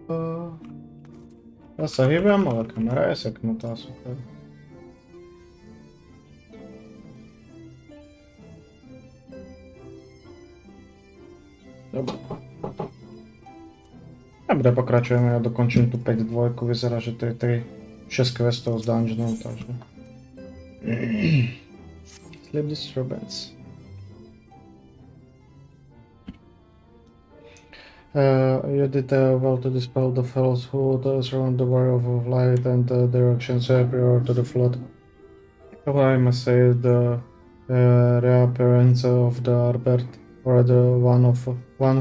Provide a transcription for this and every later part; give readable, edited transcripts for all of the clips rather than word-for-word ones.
Já sa hýbem, ale kamera je seknutá, super. Dobre. Dobre, pokračujeme, ja dokončím tu 5-2, vyzerá, že to je 6 questov z dungeonu, takže... Sleep disturbance. You did well to dispel the fellows who surround the warrior of light and directions prior to the flood. However, I must say the reappearance of the Albert, or the one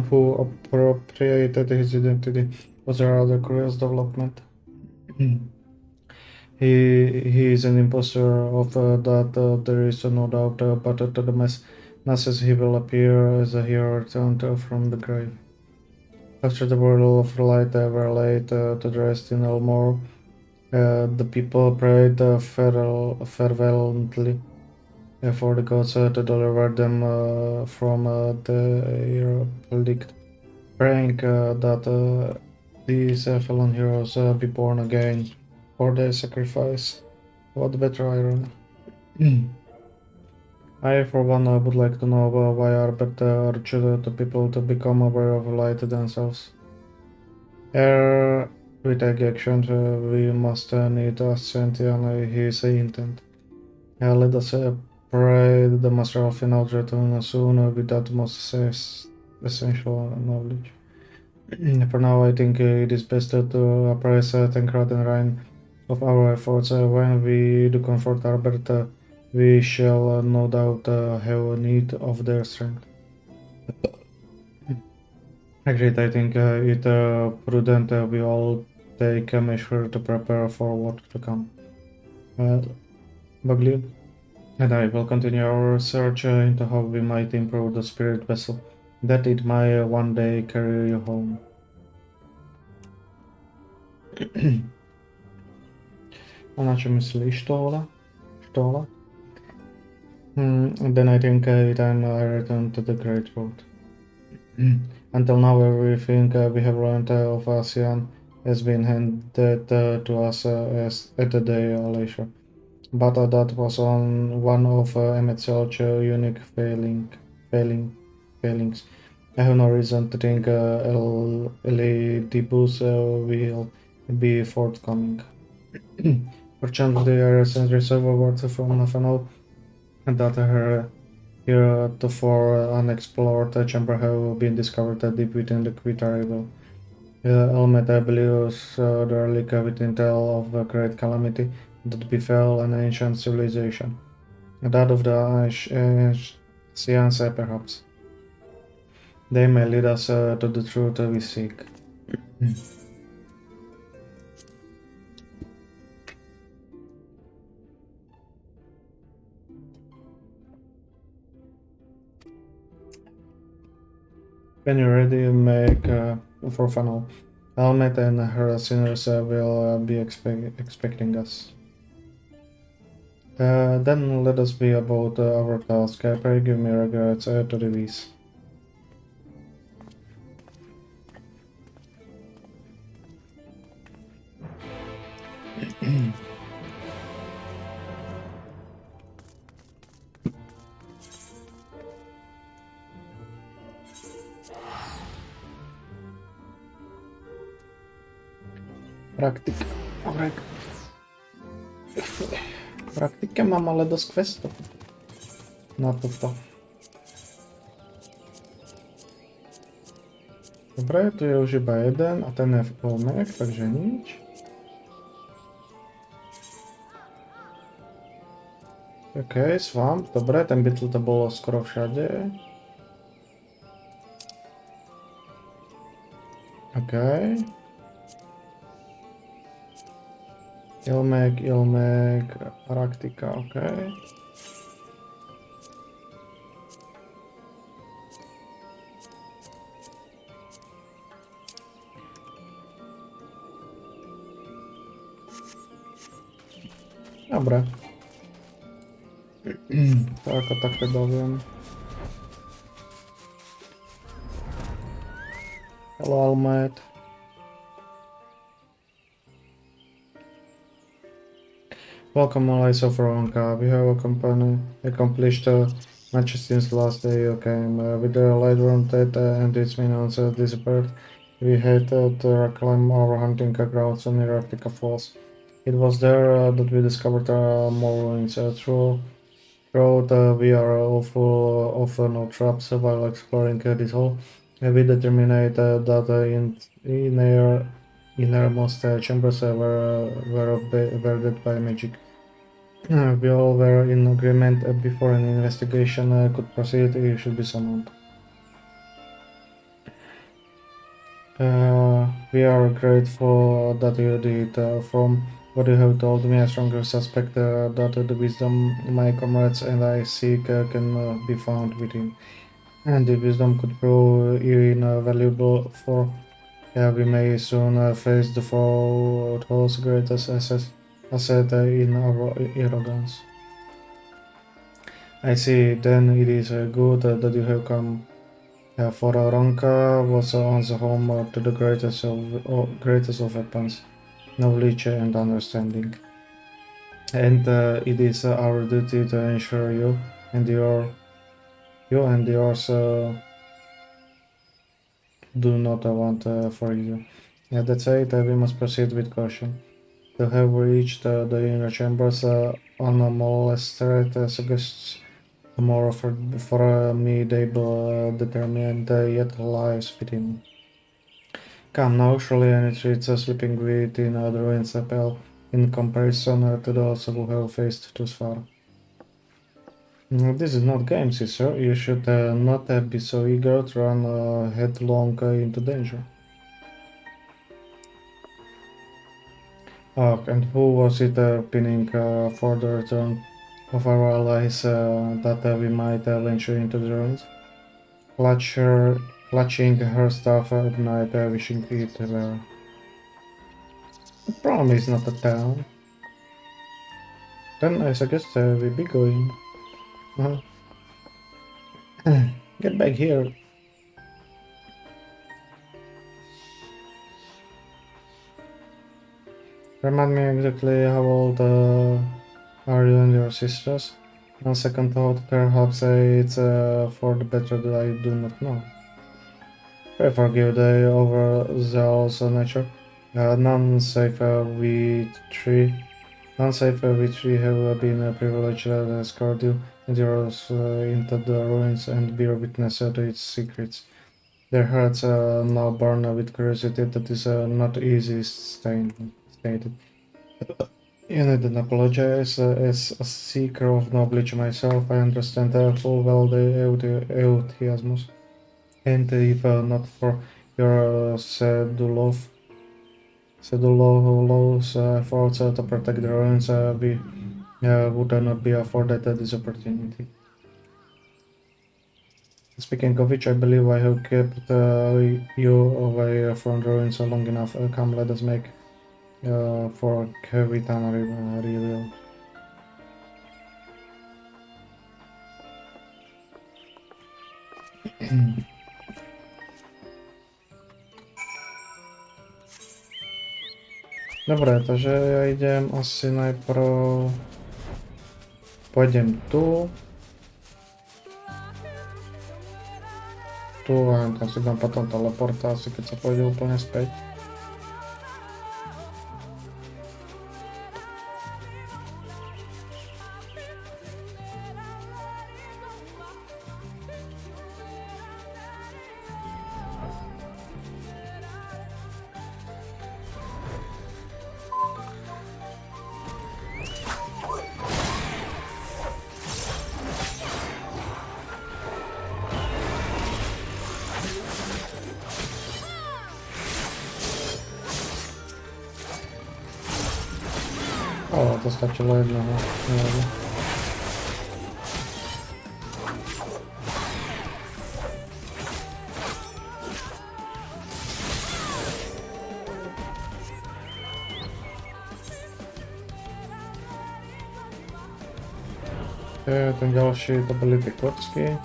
who appropriated his identity, was a rather curious development. He is an impostor of that, there is no doubt, but to the masses he will appear as a hero returned from the grave. After the whirl of light were laid to rest in Elmore, the people prayed fervently for the gods to deliver them from their plight, praying that these fallen heroes be born again for their sacrifice. What better irony? I, for one, would like to know why Albert urged the people to become aware of light themselves. Ere we take action, we must need assent in his intent. Let us pray that the Master of Finals return soon with that most essential knowledge. For now, I think it is best to apprise Tancred and Ryan of our efforts. When we do comfort Albert, we shall no doubt have need of their strength. Agreed, I think it prudent we all take a measure to prepare for what to come. Bagley and I will continue our research into how we might improve the spirit vessel, that it might one day carry you home. A na čo myslíš tohle? Then I think time I return to the Great Road. Until now, everything we have learned of ASEAN has been handed to us as at the day leisure. But that was on one of MSL's unique failings. I have no reason to think Elidibus will be forthcoming. Perchance the recent reserve awards from Nathaniel that her heretofore unexplored chamber have been discovered deep within the Quitarible. Elmet, I believe, was the relic with intel of a great calamity that befell an ancient civilization. That of the Science, perhaps. They may lead us to the truth we seek. When you're ready, make for funnel. Elmet and her sinners will be expecting us. Then let us be about our task. I pray give me regrets to release. Praktika. Praktiky mám ale dost questů na toto. Dobre, tu je už iba jeden a ten je v polmek, takže nič. OK, Swamp, dobre, ten bytl to bolo skoro všade. OK. Ilmek, praktika, OK. Dobre. To ako takto doviem. Hello, Almet. Welcome, allies of Veronica. We have accomplished much since the last day you came. With the light round that and its minions disappeared, we had to reclaim our hunting grounds near Arctica Falls. It was there that we discovered more ruins. Throughout we are awful of no traps while exploring this hole. We determined that innermost chambers were guarded by magic. We all were in agreement before an investigation could proceed, you should be summoned. We are grateful that you did. From what you have told me, I strongly suspect that the wisdom my comrades and I seek can be found within. And the wisdom could prove invaluable for we may soon face the foe's greatest asset in our arrogance. I see, then it is good that you have come. For Ronka was once home to the greatest of weapons, knowledge and understanding. And it is our duty to ensure you and yours do not want for you. Yeah, that's it. We must proceed with caution. To have reached the inner chambers unmolested suggests more for me determined yet lies within. Come now, surely any treats sleeping within the ruins pale in comparison to those who have faced thus far. This is not game, sister. You should not be so eager to run headlong into danger. And who was it pinning for the return of our allies that we might venture into the ruins? Clutching her staff at night, wishing it were. The problem is not a town. Then I suggest we be going. Uh, Get back here. Remind me exactly how old are you and your sisters? On second thought, perhaps it's for the better that I do not know. I forgive the overzealous nature. None safe we three have been privileged to escort you and yours into the ruins and bear witness to its secrets. Their hearts now burn with curiosity that is not easily stated. You needn't apologize. As a seeker of knowledge myself, I understand full well the enthusiasm. And if not for your Sedulow's efforts to protect the ruins, we would not be afforded this opportunity. Speaking of which, I believe I have kept you away from the ruins long enough. Come, let us make for Kavitan reveal. Dobre, takže ja idem asi najprv... Pôjdem tu. Tu a tam si dám potom teleportáciu, keď sa pôjde úplne späť. O, to stačilo jednoho. Nevadí. Ten ďalší, to byly ty kocky.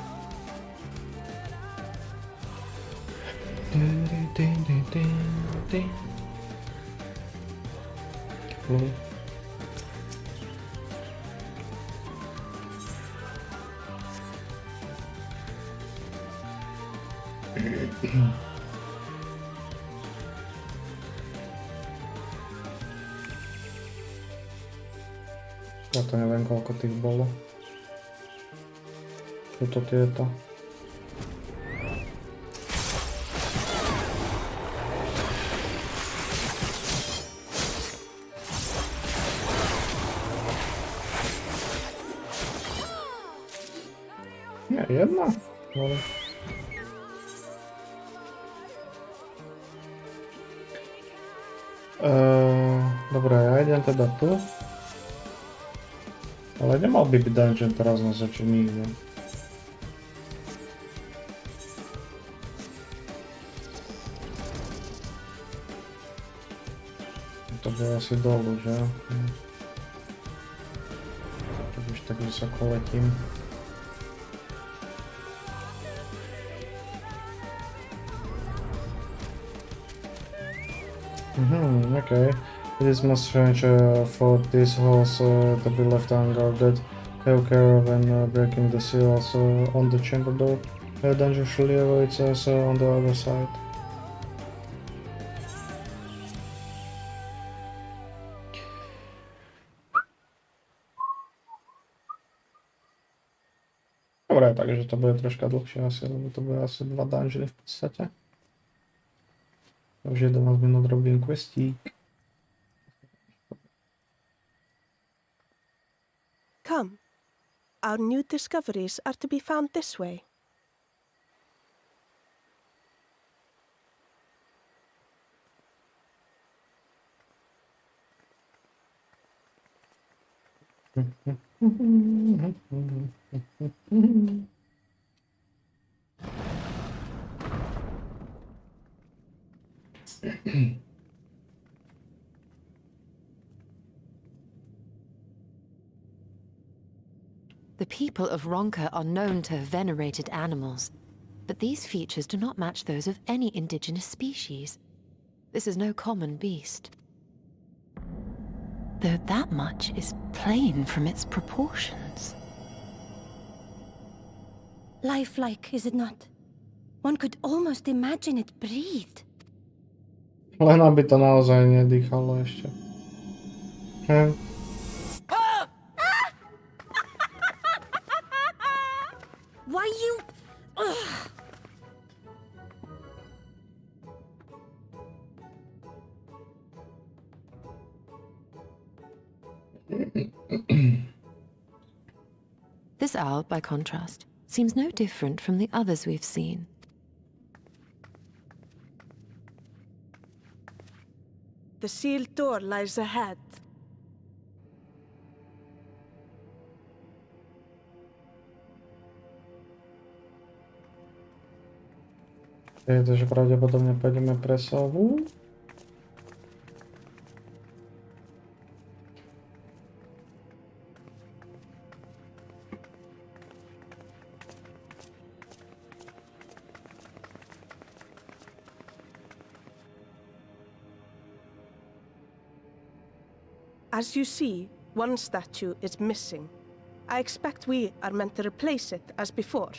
Ja to neviem, koľko tých bolo. Sú to tieto. Nie, jedna? Dobre. Dobre, ja idem teda tu. Ale nemal by byť dungeon teraz na začať nikde. To bude asi dolu, že? To už tak vysoko letím. Okay. It is most strange for these halls to be left unguarded. Take care when breaking the seals on the chamber door. The dungeon surely awaits us on the other side. Dobre, takže to bude troška dlhšie asi, lebo to bude asi 2 dungeony v podstate. Už 11 minút robím questík. Come. Our new discoveries are to be found this way. The people of Ronka are known to have venerated animals, but these features do not match those of any indigenous species. This is no common beast. Though that much is plain from its proportions. Lifelike, is it not? One could almost imagine it breathed. Len aby to naozaj nedýchalo ešte. Why you... Ugh. This owl, by contrast, seems no different from the others we've seen. The sealed door lies ahead. Takže pravdepodobne pôjdeme presovu. As you see, one statue is missing. I expect we are meant to replace it as before.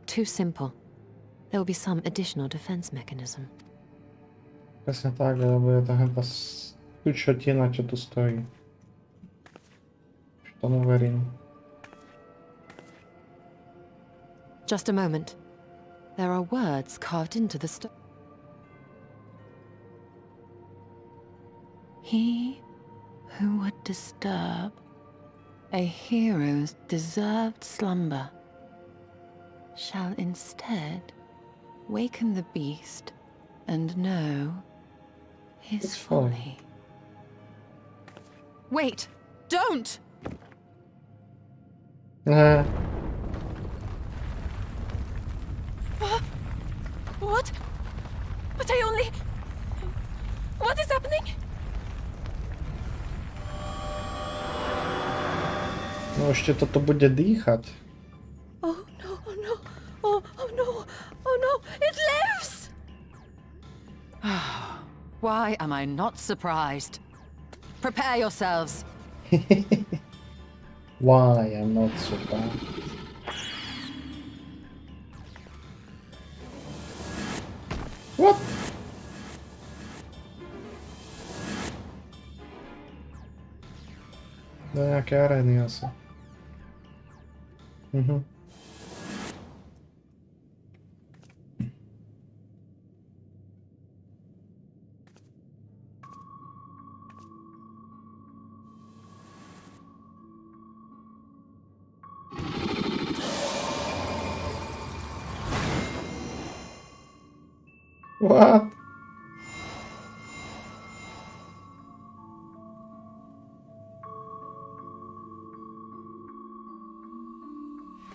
Too simple. There will be some additional defense mechanism. Presne tak, lebo je to henta skučotina, čo tu stojí. Už tomu verím. Just a moment. There are words carved into the stone. He who would disturb a hero's deserved slumber shall instead waken the beast and know his It's folly. folly. Wait! Don't! What? But I only... What is happening? No ešte toto bude dýchať. Oh no, oh no, oh no, oh no, it lives! Why am I not surprised? Prepare yourselves. Why I'm not so bad? What? Do nějaké areny asi. Mhm. What?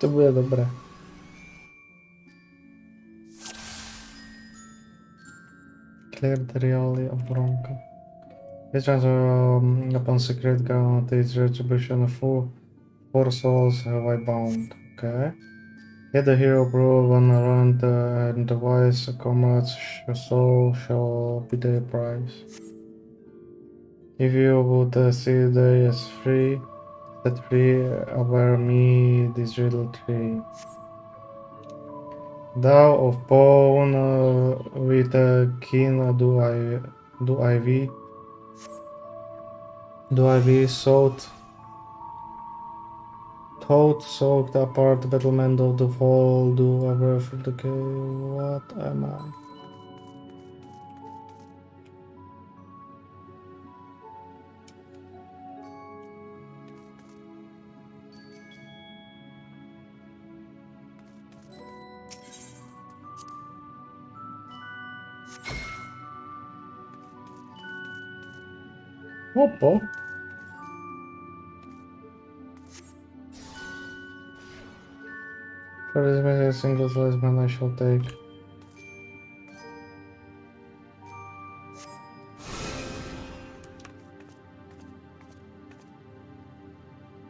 To bude dobré. Clear the reality of Bronco. Each time upon secret count, its retribution of 4 souls have I bound. Okay. Get the hero prove one around and the wise comrades soul shall be their prize. If you would see they as free, set free over me this riddle tree. Thou of pawn with a kin do I be sought soaked apart the battlement of the fall do ever for the what am I? Oppo. For this many single talisman I shall take.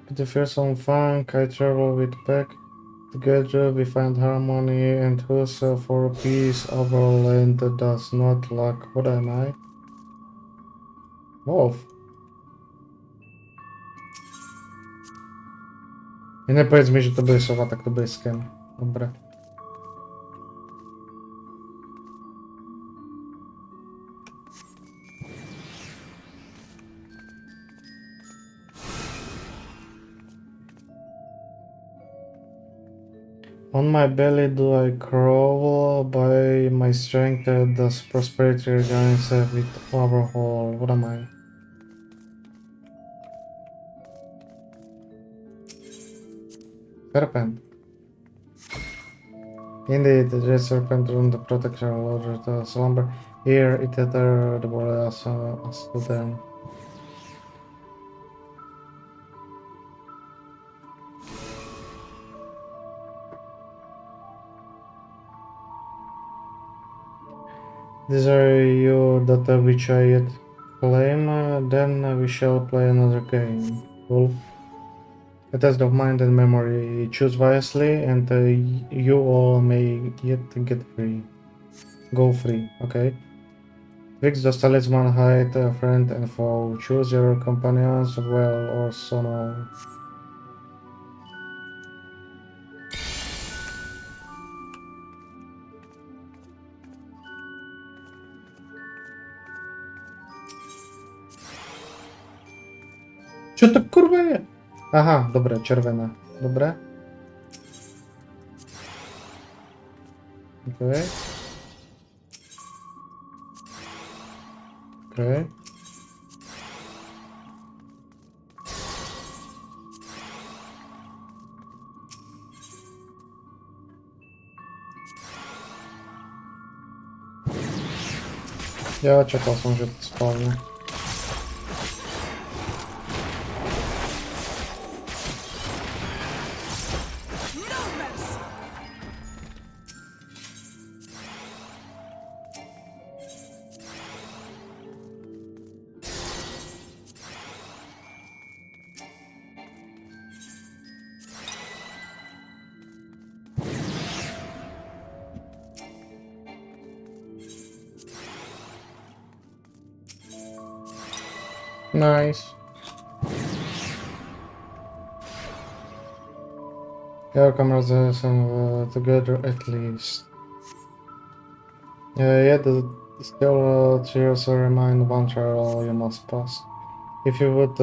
With the fearsome funk I travel with Peck. Together we find harmony and whoso for peace our land does not lack. What am I? Wolf. I nie powiedz mi, że to były słowa, tak to były skem. Dobra. On my belly do I crawl, by my strength does prosperity regains with overhaul. What am I? Serpent. Indeed, the red serpent on the protection of the slumber. Here it tether the body as to them. These are you data which I yet claim, then we shall play another game. Cool. A test of mind and memory. Choose wisely and you all may yet get free. Go free, okay? Fix the talisman, hide a friend and foe. Choose your companions well or so no. Co to kurwa je? Aha, dobre, czerwone. Dobre. Okej. Okej. Ja czekał są, że to spawnie. Nice. Your cameras together at least. Yet still cheers remind one trial you must pass. If you would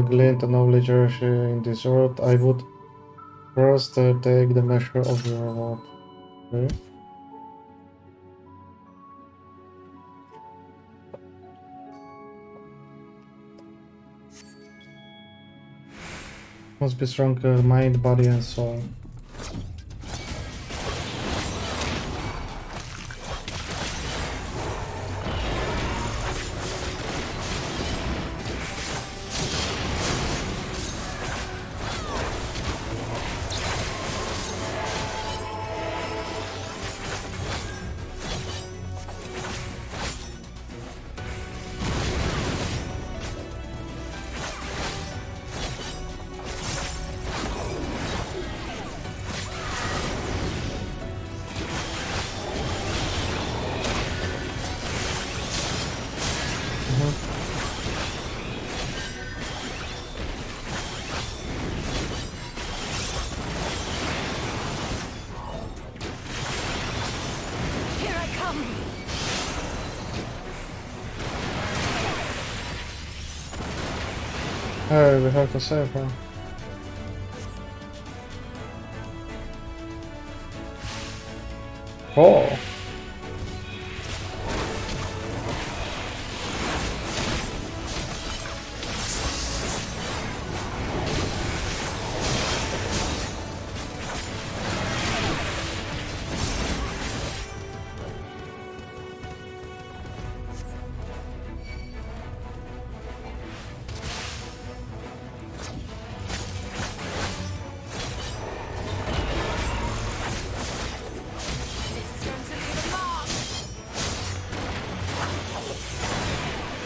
glean the knowledge in this world, I would first take the measure of your reward. Okay. Must be strong mind, body and soul. Hey, we have to save her. Oh!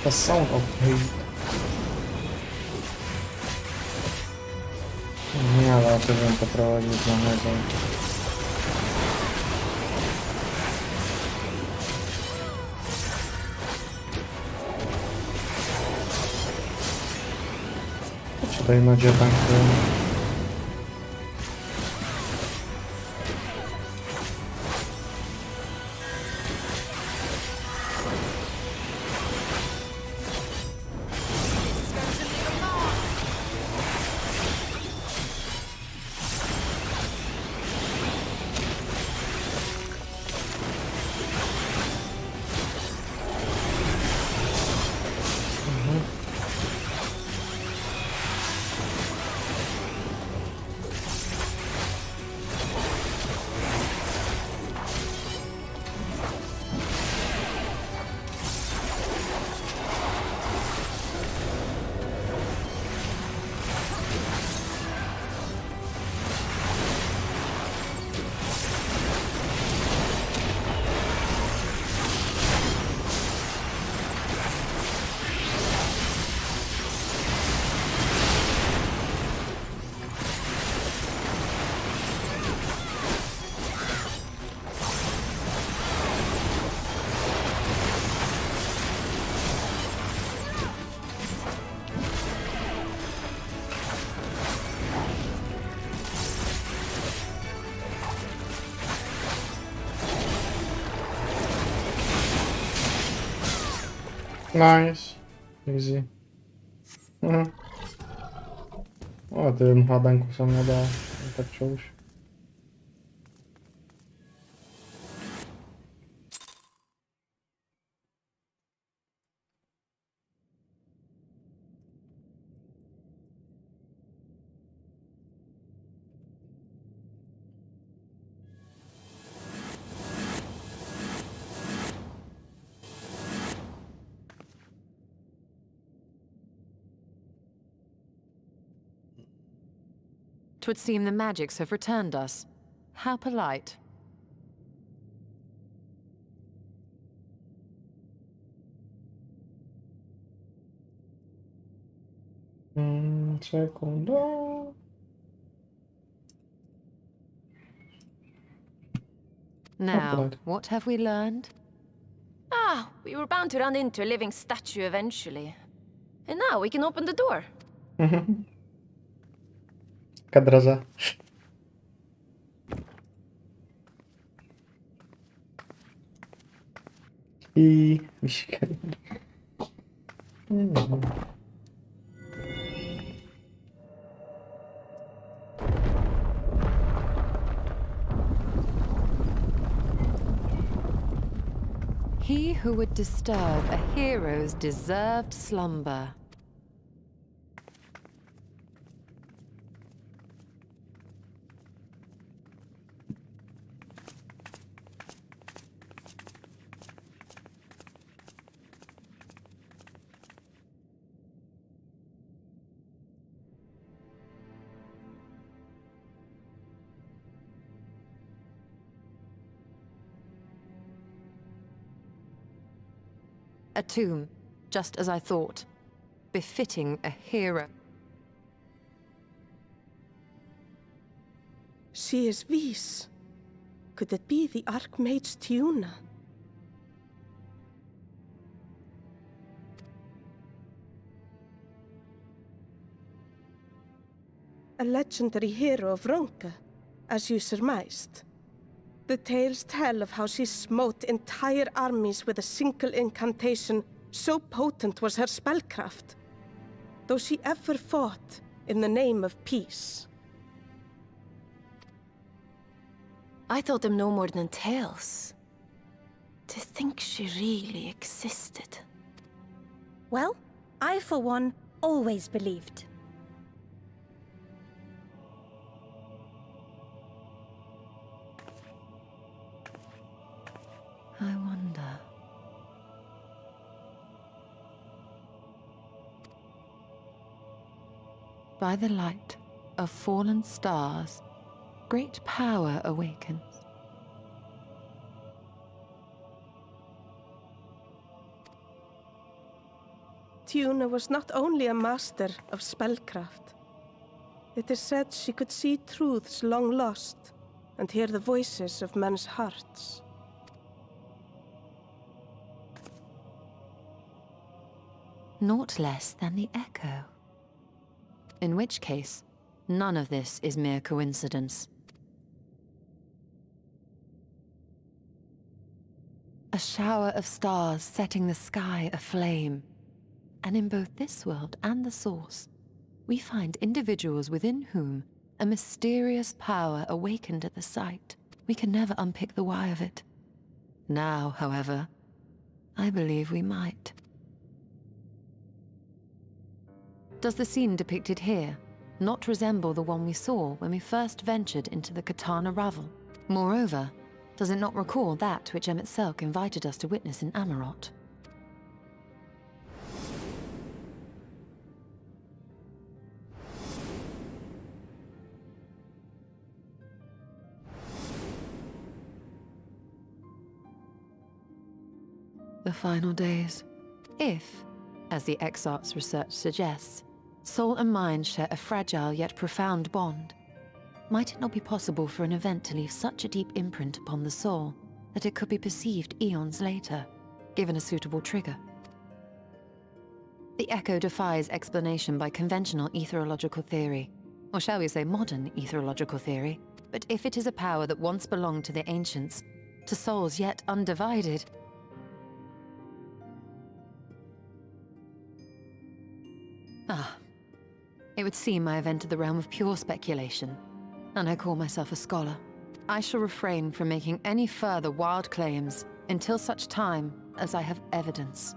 The sound of hate. Nie, ale bym poprowadził na niego. Tutaj będzie tak. Nice. Easy. O, tym chabenku są nie da. Tak czuć. Twould seem the magics have returned us. How polite. Sekunda. Now, what have we learned? Ah, we were bound to run into a living statue eventually. And now we can open the door. Kadraza. I wisiekanie. He who would disturb a hero's deserved slumber. A tomb, just as I thought, befitting a hero. She is Vis. Could it be the Archmage Tiuna? A legendary hero of Ronka, as you surmised. The tales tell of how she smote entire armies with a single incantation, so potent was her spellcraft. Though she ever fought in the name of peace. I thought them no more than tales. To think she really existed. Well, I for one always believed. I wonder. By the light of fallen stars, great power awakens. Tiuna was not only a master of spellcraft. It is said she could see truths long lost and hear the voices of men's hearts. Naught less than the echo. In which case, none of this is mere coincidence. A shower of stars setting the sky aflame. And in both this world and the Source, we find individuals within whom a mysterious power awakened at the sight. We can never unpick the why of it. Now, however, I believe we might. Does the scene depicted here not resemble the one we saw when we first ventured into the Katana Ravel? Moreover, does it not recall that which Emmett Selk invited us to witness in Amarot? The final days. If, as the Exarch's research suggests, soul and mind share a fragile yet profound bond, might it not be possible for an event to leave such a deep imprint upon the soul that it could be perceived eons later, given a suitable trigger? The echo defies explanation by conventional etherological theory, or shall we say modern etherological theory, but if it is a power that once belonged to the ancients, to souls yet undivided, it would seem I have entered the realm of pure speculation, and I call myself a scholar. I shall refrain from making any further wild claims until such time as I have evidence.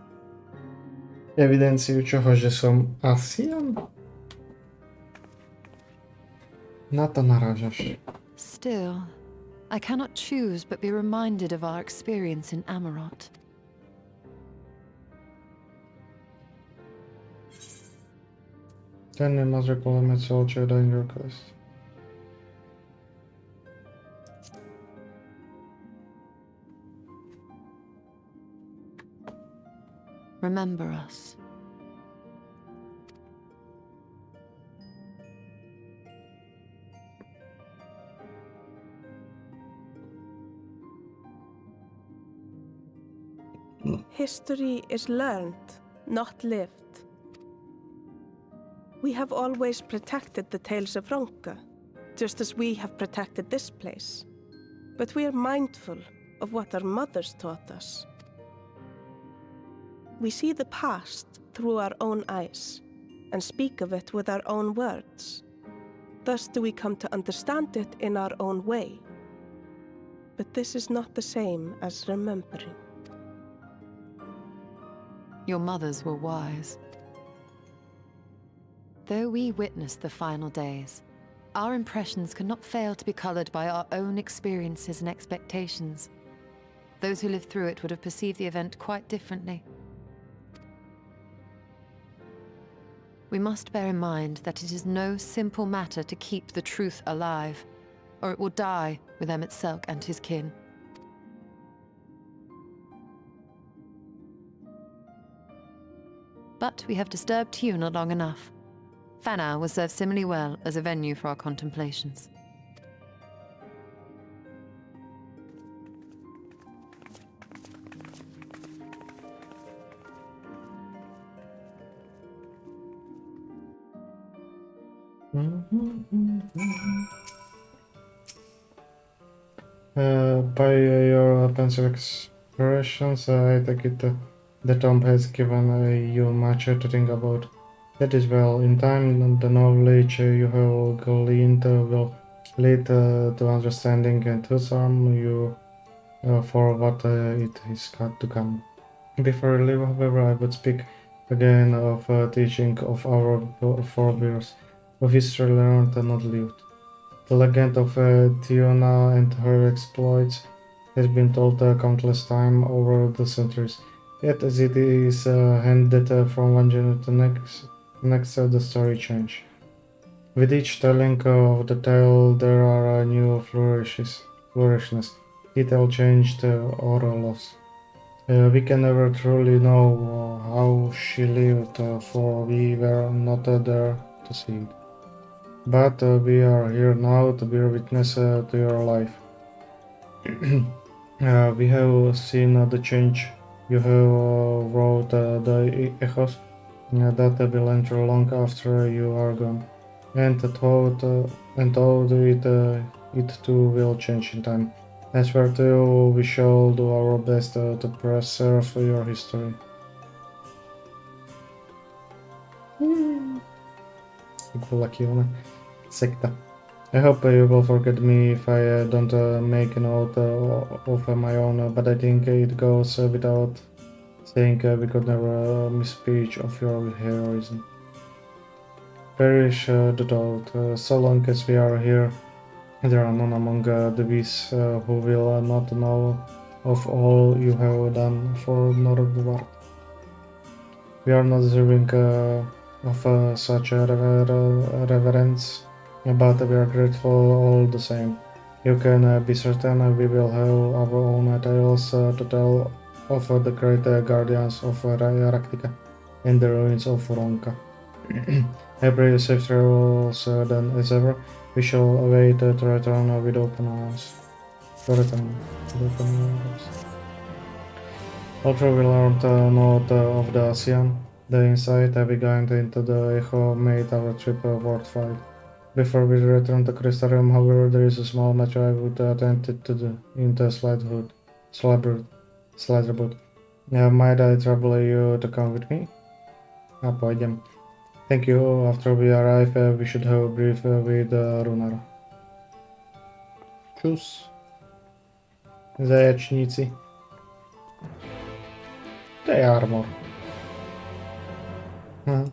Ewidencję czego, że są Asjan? Na to narażasz. Still, I cannot choose but be reminded of our experience in Amarot. Then we must recall a soldier danger quest. Remember us. History is learned, not lived. We have always protected the tales of Ronka, just as we have protected this place. But we are mindful of what our mothers taught us. We see the past through our own eyes, and speak of it with our own words. Thus do we come to understand it in our own way. But this is not the same as remembering. Your mothers were wise. Though we witnessed the final days, our impressions cannot fail to be colored by our own experiences and expectations. Those who lived through it would have perceived the event quite differently. We must bear in mind that it is no simple matter to keep the truth alive, or it will die with Emmett Selk and his kin. But we have disturbed Tiuna long enough. Fana will serve similarly well as a venue for our contemplations. By your pencil expressions, I take it the tomb has given you much to think about. That is well. In time, the knowledge you have gleaned will lead to understanding and to arm you for what it is got to come. Before I leave, however, I would speak again of teaching of our forebears, of history learned and not lived. The legend of Tiona and her exploits has been told countless times over the centuries. Yet, as it is handed from one generation to next the story changes. With each telling of the tale, there are new flourishes, detail changed or lost. We can never truly know how she lived, for we were not there to see it. But we are here now to bear witness to your life. We have seen the change. You have wrote the echoes that will enter long after you are gone, and thought it too will change in time. I swear to you, we shall do our best to preserve your history. Sekta. I hope you will forget me if I don't make a note of my own, but I think it goes without saying we could never miss speech of your heroism. Perish the doubt. So long as we are here, there are none among the beasts who will not know of all you have done for Nordvard. We are not deserving of such a reverence, but we are grateful all the same. You can be certain we will have our own tales to tell of the great guardians of Raktika and the ruins of Ronka. I pray safe travels then as ever. We shall await to return with open arms. Although we learned not of the ASEAN, the insight we gained into the Echo made our trip worthwhile. Before we return to Crystarium, however, there is a small matter I would attend to do in the Sliderboot. Might I trouble you to come with me? Pôjdem. Thank you. After we arrive, we should have a brief with Runar. Čus. Zajačníci. To je armor. Aha.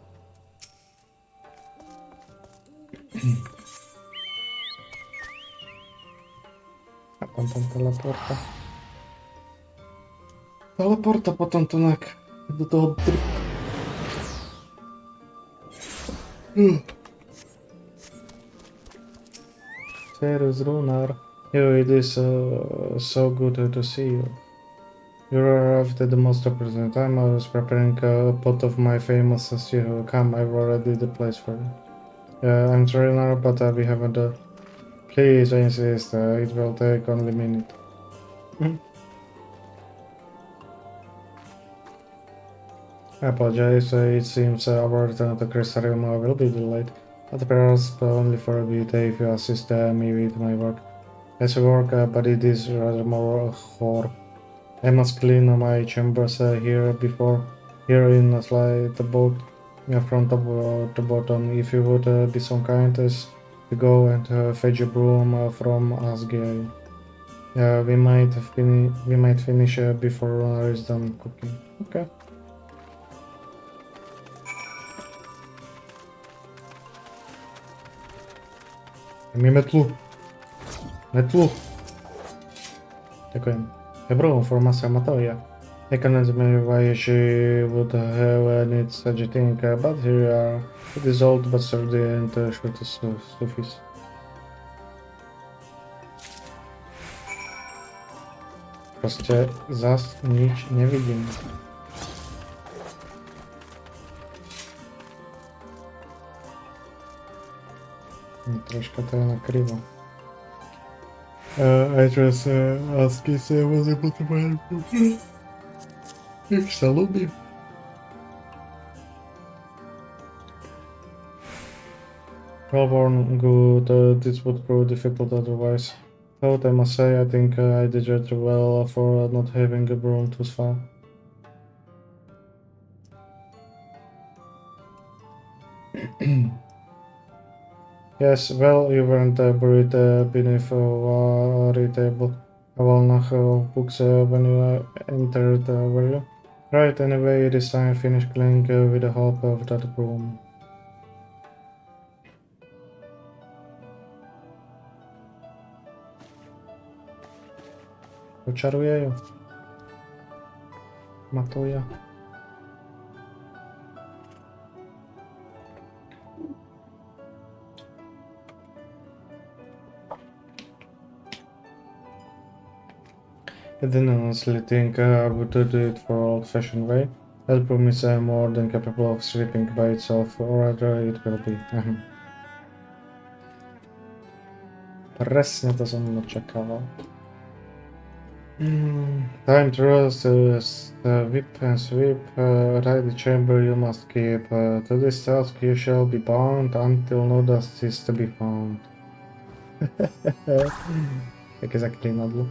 A tam teleporta. Teleporta potom to do toho Servus Runar. It is so good to see you. You arrived at the most appropriate time. I was preparing a pot of my famous stew. Come, I've already the place for you. I'm sorry, Runar, but we haven't. Please, I insist. It will take only a minute. I apologize, it seems our return to Crystarium will be delayed, but perhaps only for a bit if you assist me with my work. It's work, but it is rather more a chore. I must clean my chambers here in a slight boat from top to bottom. If you would be so kind as to go and fetch a broom from Asgay. We might finish before Runner is done cooking. Okay. Mi metlu. Ďakujem. A broom for Masa Matoya. I cannot imagine why she would have need such a thing, but here you are. It is old but sturdy and sure to suffice. Proste zas nič nevidím. Troška to je na krivo. I just asked if I was able to find nech sa ľúbi. Well born, good, this would prove difficult otherwise. But I must say, I think I did rather well for not having a broom too far. Yes, well, you weren't buried beneath a worry table, a walnut of books when you entered, were you? Right, anyway, it is time finish cleaning with the help of that broom. Oczaruję ją. Matuję. I didn't honestly think I would do it for old-fashioned way. That broom is more than capable of sweeping by itself, or rather it will be. Presne to som očakával. Time to rest, whip and sweep, right the chamber you must keep. To this task you shall be bound until no dust is to be found. Také zaklinadlo.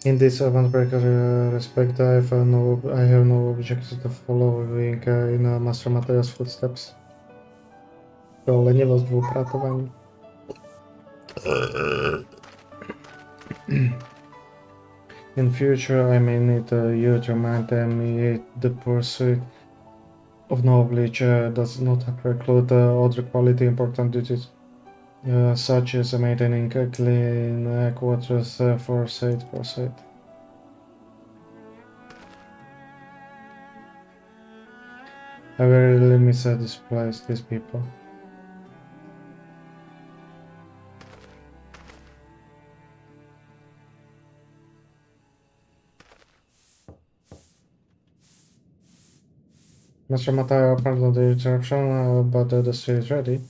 In this avant-breaker respect, I have no objection to following in Master Mateo's footsteps. To lenivosť v upratovaní. In future, I may need you to remind me the pursuit of knowledge does not preclude other quality important duties. Such as maintaining clean quarters for said. I really miss this place, these people. Mr. Mateo, pardon the interruption, but the street is ready.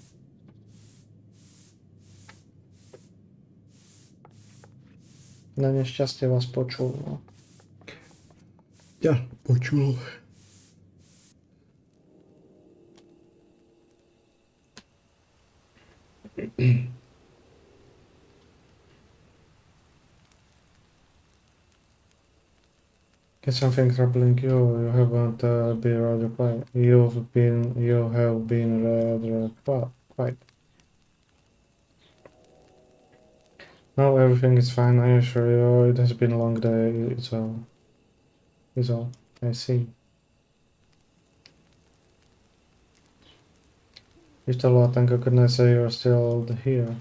Na nešťastie vás počul. No. Ja počul. Is something troubling you? You haven't been rather quiet. You have been rather quiet. No, everything is fine, I assure you. It has been a long day, it's all. I see. Ištalo, thank goodness you're still here.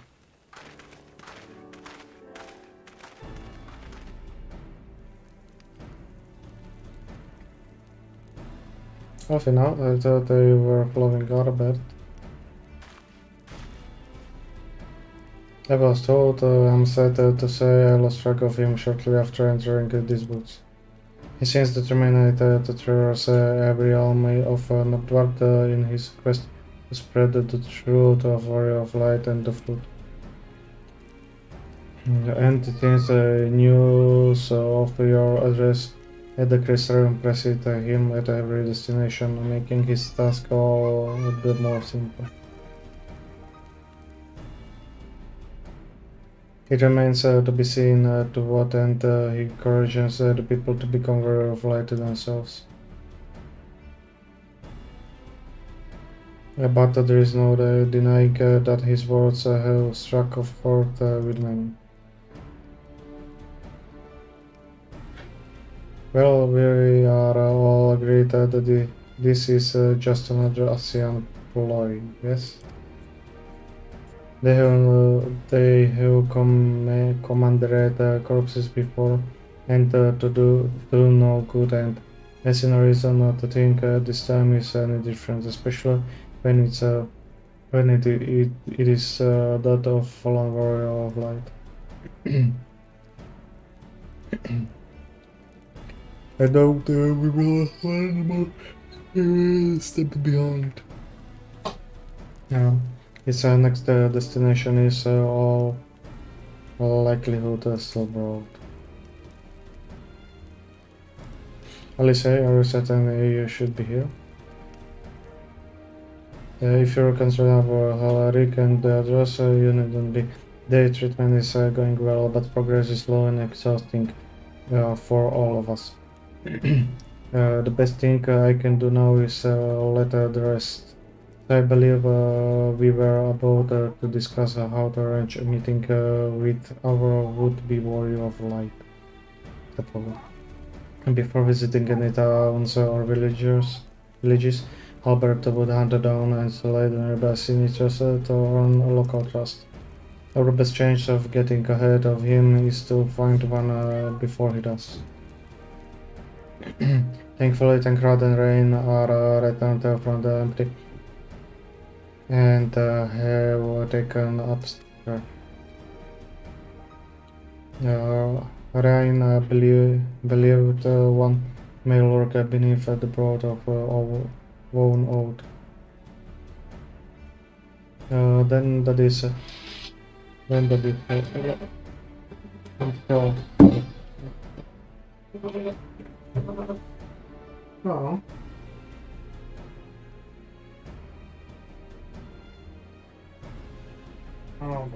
Off now, I thought you were following Arbert. I was told, I'm sad to say I lost track of him shortly after entering these books. He seems determined to traverse every alm of Nordvard in his quest to spread the truth of Warrior of Light and the fruit. And since news of your address at the crystal impressed him at every destination, making his task all a bit more simple. It remains to be seen to what end he encourages the people to become aware of light themselves. But there is no denying that his words have struck a chord with many. Well, we are all agreed that this is just another ASEAN ploy, yes? They have commanded corpses before and to do no good, and there's no reason to think this time is any different, especially when it is that of fallen warrior of light. I doubt we will learn more step beyond. Yeah, its next destination is all likelihood still broad. Alice, are you certain you should be here? If you're concerned about how Rick and the address, you needn't be. The treatment is going well, but progress is slow and exhausting for all of us. The best thing I can do now is let the rest. I believe we were about to discuss how to arrange a meeting with our would-be warrior of light. Before visiting any towns or villages, Albert would hunt down and slay the nearby signatures to earn local trust. Our best chance of getting ahead of him is to find one before he does. Thankfully, Tancred and Rain are returned from the empty and have taken upstairs. Rain believed one may lurk beneath the broad of woven oat. Then that is until no. Oh,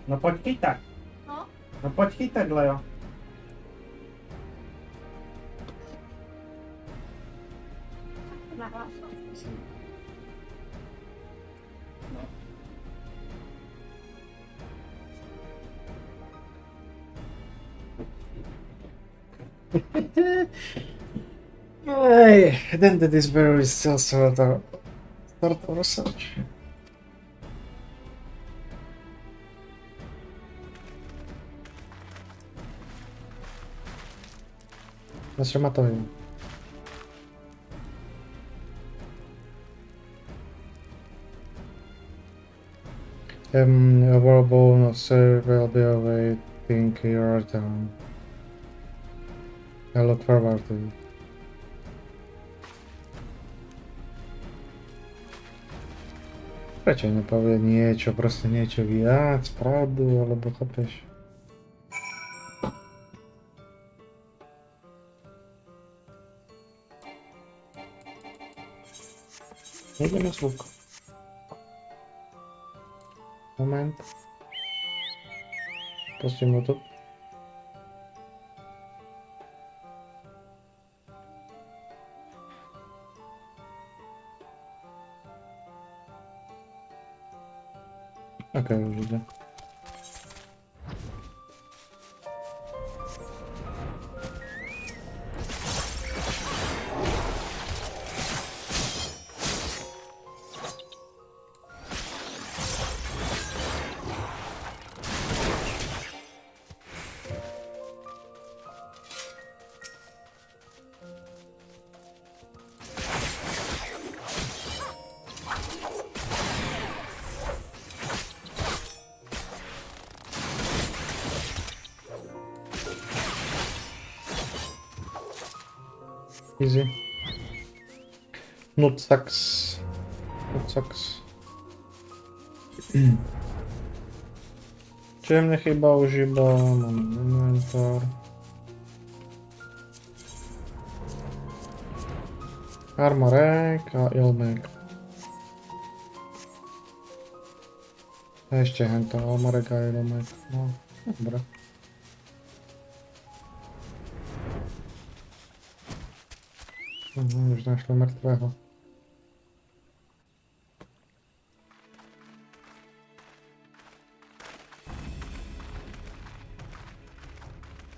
no pojď chytat. No? No pojď chytat takhle, jo. Then that is where we still start our research. Nasramatowi. Our bonus will be awaiting your return. I look forward to it. Prečo nepovie niečo, proste niečo viac, pravdu, alebo chápeš? Nejdeme zvuk. Moment. Pustím ho tu. Už ide. Easy. Not sucks. Not sucks. Čo mne chýba už iba mám inventár. Armorek a ilmek. A ešte hento armorek a ilmek. No, dobre. Už našli mŕtvého.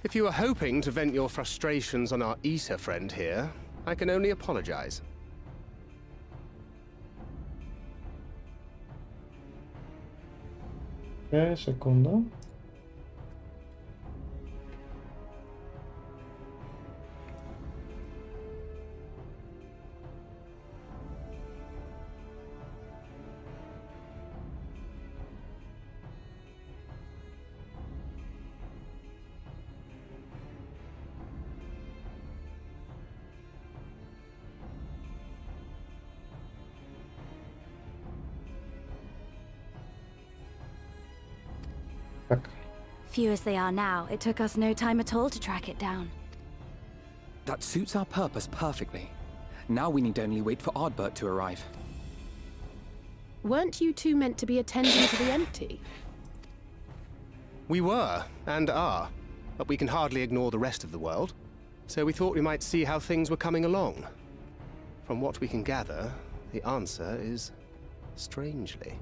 If you were hoping to vent your frustrations on our Eater friend here, I can only apologize. Okay, sekunda. Tak. Few as they are now, it took us no time at all to track it down. That suits our purpose perfectly. Now we need only wait for Ardbert to arrive. Weren't you two meant to be attending to the empty? We were, and are, but we can hardly ignore the rest of the world. So we thought we might see how things were coming along. From what we can gather, the answer is strangely.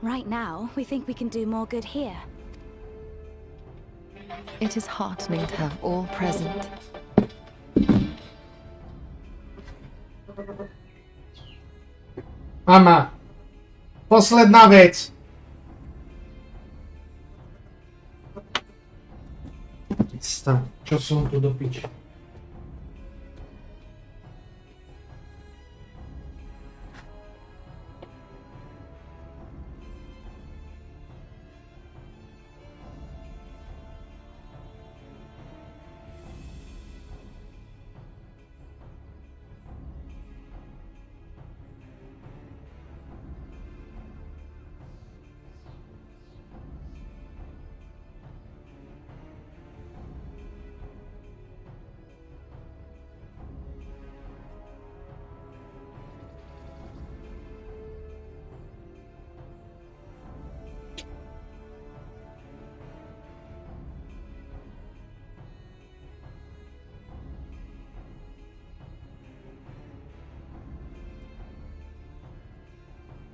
Right now, we think we can do more good here. It is heartening to have all present. Mama! Posledná vec! Čo som tu do piči?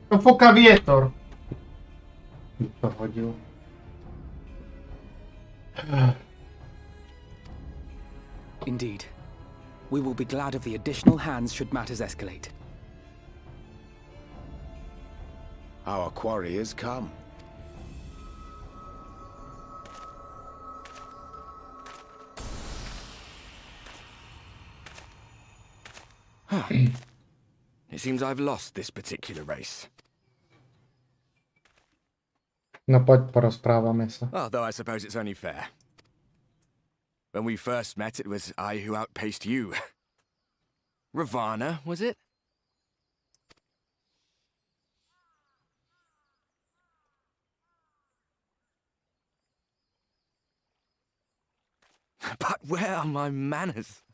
To foká vietor. To hodil. Indeed. We will be glad of the additional hands should matters escalate. Our quarry has come. It seems I've lost this particular race. No poď, porozprávame sa. Although I suppose it's only fair. When we first met, it was I who outpaced you. Ravana, was it? But where are my manners?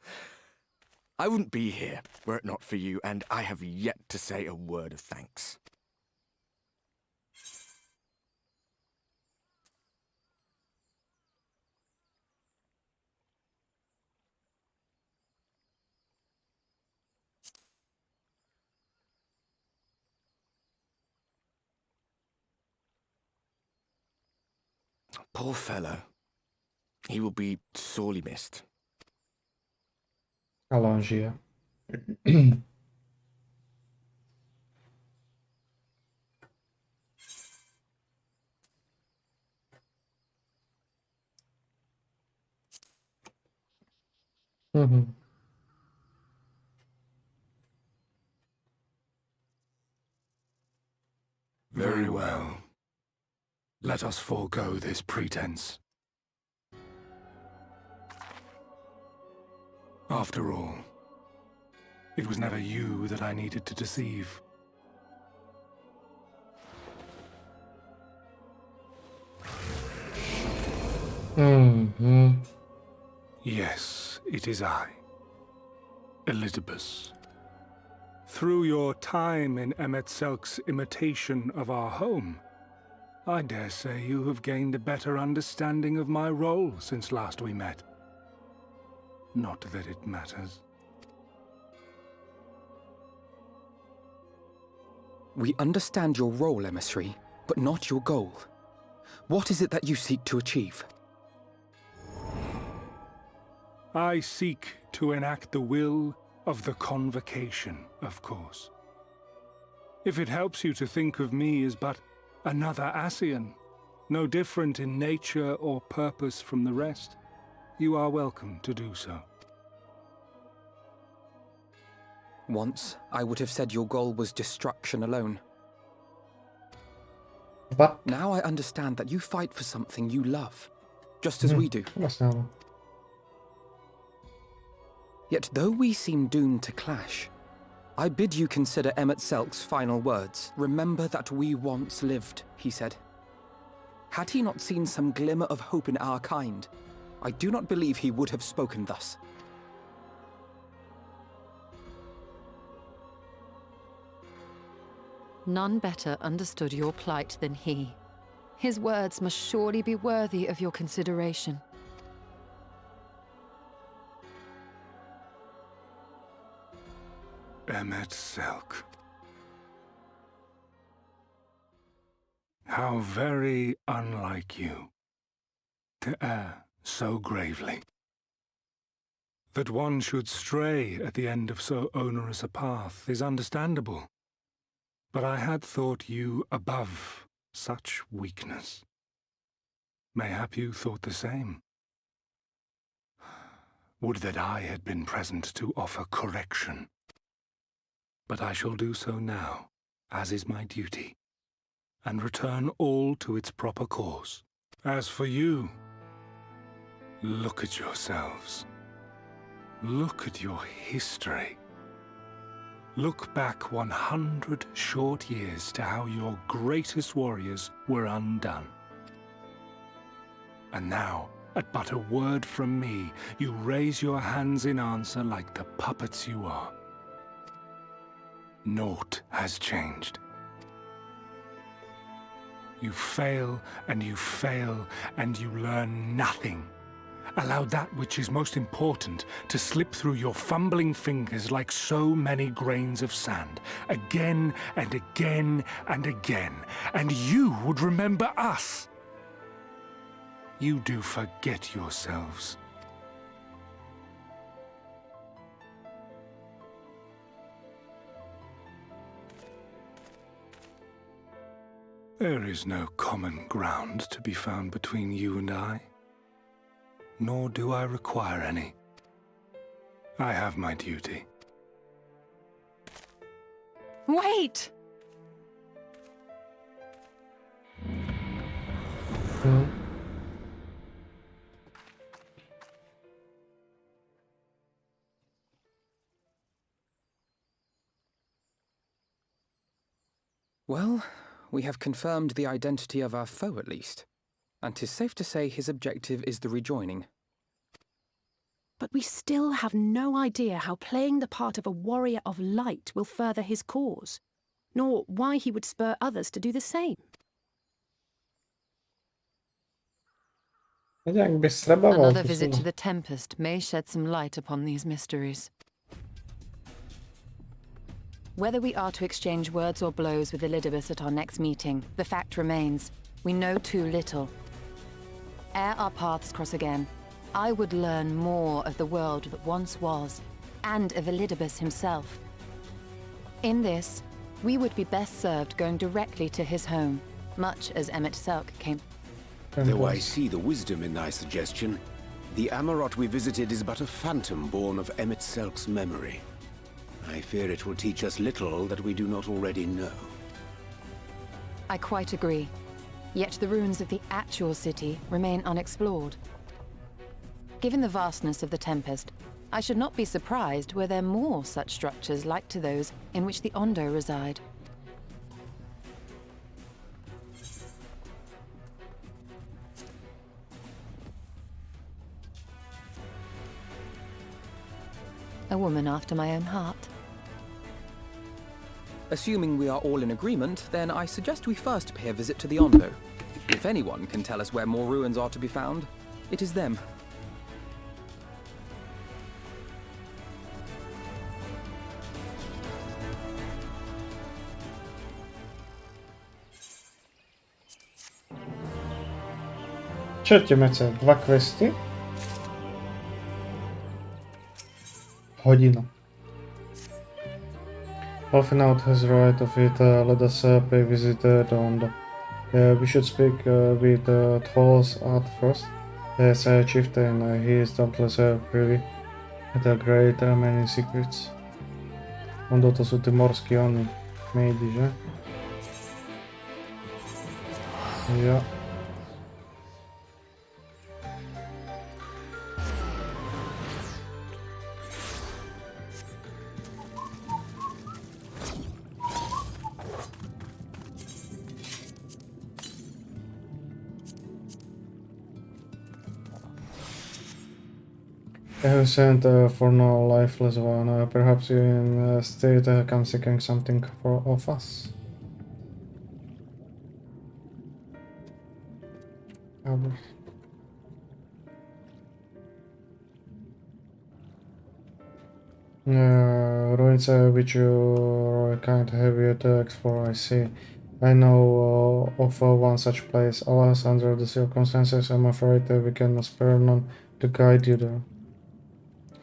I wouldn't be here were it not for you, and I have yet to say a word of thanks. Poor fellow. He will be sorely missed. Ale on žije. Very well. Let us forego this pretense. After all, it was never you that I needed to deceive. Yes, it is I, Elizabeth. Through your time in Emet-Selk's imitation of our home, I dare say you have gained a better understanding of my role since last we met. Not that it matters. We understand your role, emissary, but not your goal. What is it that you seek to achieve? I seek to enact the will of the Convocation, of course. If it helps you to think of me as but another Ascian, no different in nature or purpose from the rest, you are welcome to do so. Once, I would have said your goal was destruction alone. But now I understand that you fight for something you love, just as we do. Yet though we seem doomed to clash, I bid you consider Emet-Selk's final words. Remember that we once lived, he said. Had he not seen some glimmer of hope in our kind, I do not believe he would have spoken thus. None better understood your plight than he. His words must surely be worthy of your consideration. Emet-Selk. How very unlike you to err so gravely. That one should stray at the end of so onerous a path is understandable. But I had thought you above such weakness. Mayhap you thought the same. Would that I had been present to offer correction. But I shall do so now, as is my duty, and return all to its proper course. As for you, look at yourselves. Look at your history. Look back 100 short years to how your greatest warriors were undone. And now, at but a word from me, you raise your hands in answer like the puppets you are. Naught has changed. You fail, and you fail, and you learn nothing. Allow that which is most important to slip through your fumbling fingers like so many grains of sand, again and again and again, and you would remember us. You do forget yourselves. There is no common ground to be found between you and I. Nor do I require any. I have my duty. Wait! Well, we have confirmed the identity of our foe at least. And 'tis safe to say his objective is the rejoining. But we still have no idea how playing the part of a warrior of light will further his cause, nor why he would spur others to do the same. Another visit to the Tempest may shed some light upon these mysteries. Whether we are to exchange words or blows with Elidibus at our next meeting, the fact remains, we know too little. Ere our paths cross again, I would learn more of the world that once was, and of Elidibus himself. In this, we would be best served going directly to his home, much as Emet-Selk came. Though I see the wisdom in thy suggestion, the Amarot we visited is but a phantom born of Emet-Selk's memory. I fear it will teach us little that we do not already know. I quite agree. Yet the ruins of the actual city remain unexplored. Given the vastness of the Tempest, I should not be surprised were there more such structures like to those in which the Ondo reside. A woman after my own heart. Assuming we are all in agreement, then I suggest we first pay a visit to the Ondo. If anyone can tell us where more ruins are to be found, it is them. Čertě mece, 2 questy. Hodina. Half-an-hour has right of it, let us pay visit to Ondo. We should speak with Trolls at first. As a chieftain, he is doubtless privy to great many secrets. Ondo to sú tí morskí oni, mejdi, že? Jo. I have sent for no lifeless one. Perhaps you in state come seeking something of us. Ruins which you can't have yet explore, I see. I know of one such place. Alas, under the circumstances, I'm afraid we can spare none to guide you there.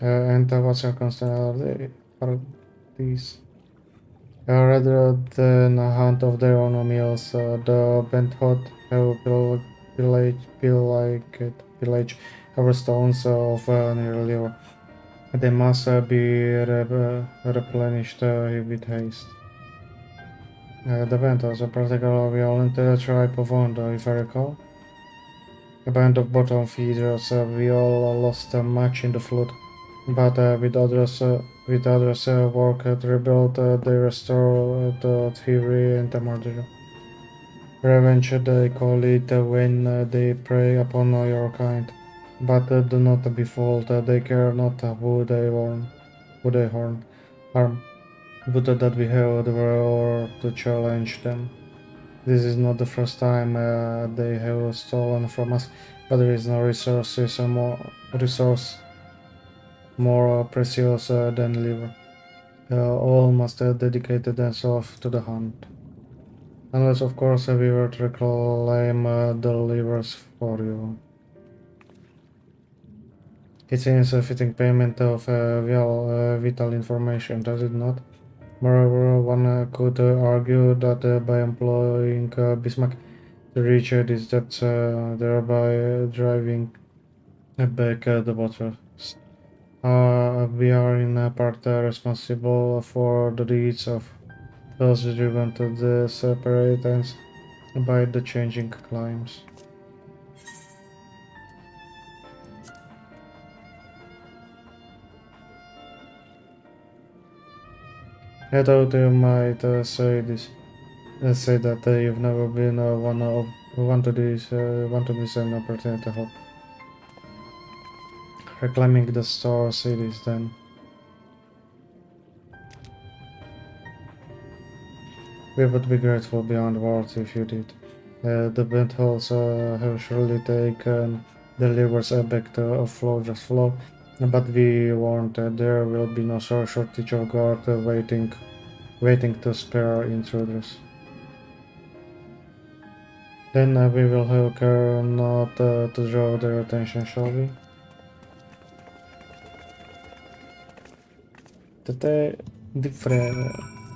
And what circumstances are these? Rather than a hunt of their own meals, the bent hot have pillage our stones of near river. They must be replenished with haste. The band was a particularly violent tribe of Ondo, if I recall. A band of bottom feeders, we all lost much in the flood. But with others work to rebuild, they restore the thievery and the murder. Revenge they call it when they prey upon your kind. But do not be fooled, they care not who they harm. Would that we have the power to challenge them. This is not the first time they have stolen from us, but there is no resource more precious than liver. All must dedicate themselves to the hunt. Unless, of course, we were to reclaim the livers for you. It seems a fitting payment of vital information, does it not? Moreover, one could argue that by employing Bismarck to reach these depths, thereby driving back the waters. We are in part responsible for the deeds of those driven to the separate by the changing climes. I thought you might say that you've never been want to miss an opportunity. Hope. Reclaiming the star cities, then. We would be grateful beyond words if you did. The bent holes have surely taken the livers back to flow, but we warned that there will be no shortage of guard waiting to spare intruders. Then we will have care not to draw their attention, shall we? To je deep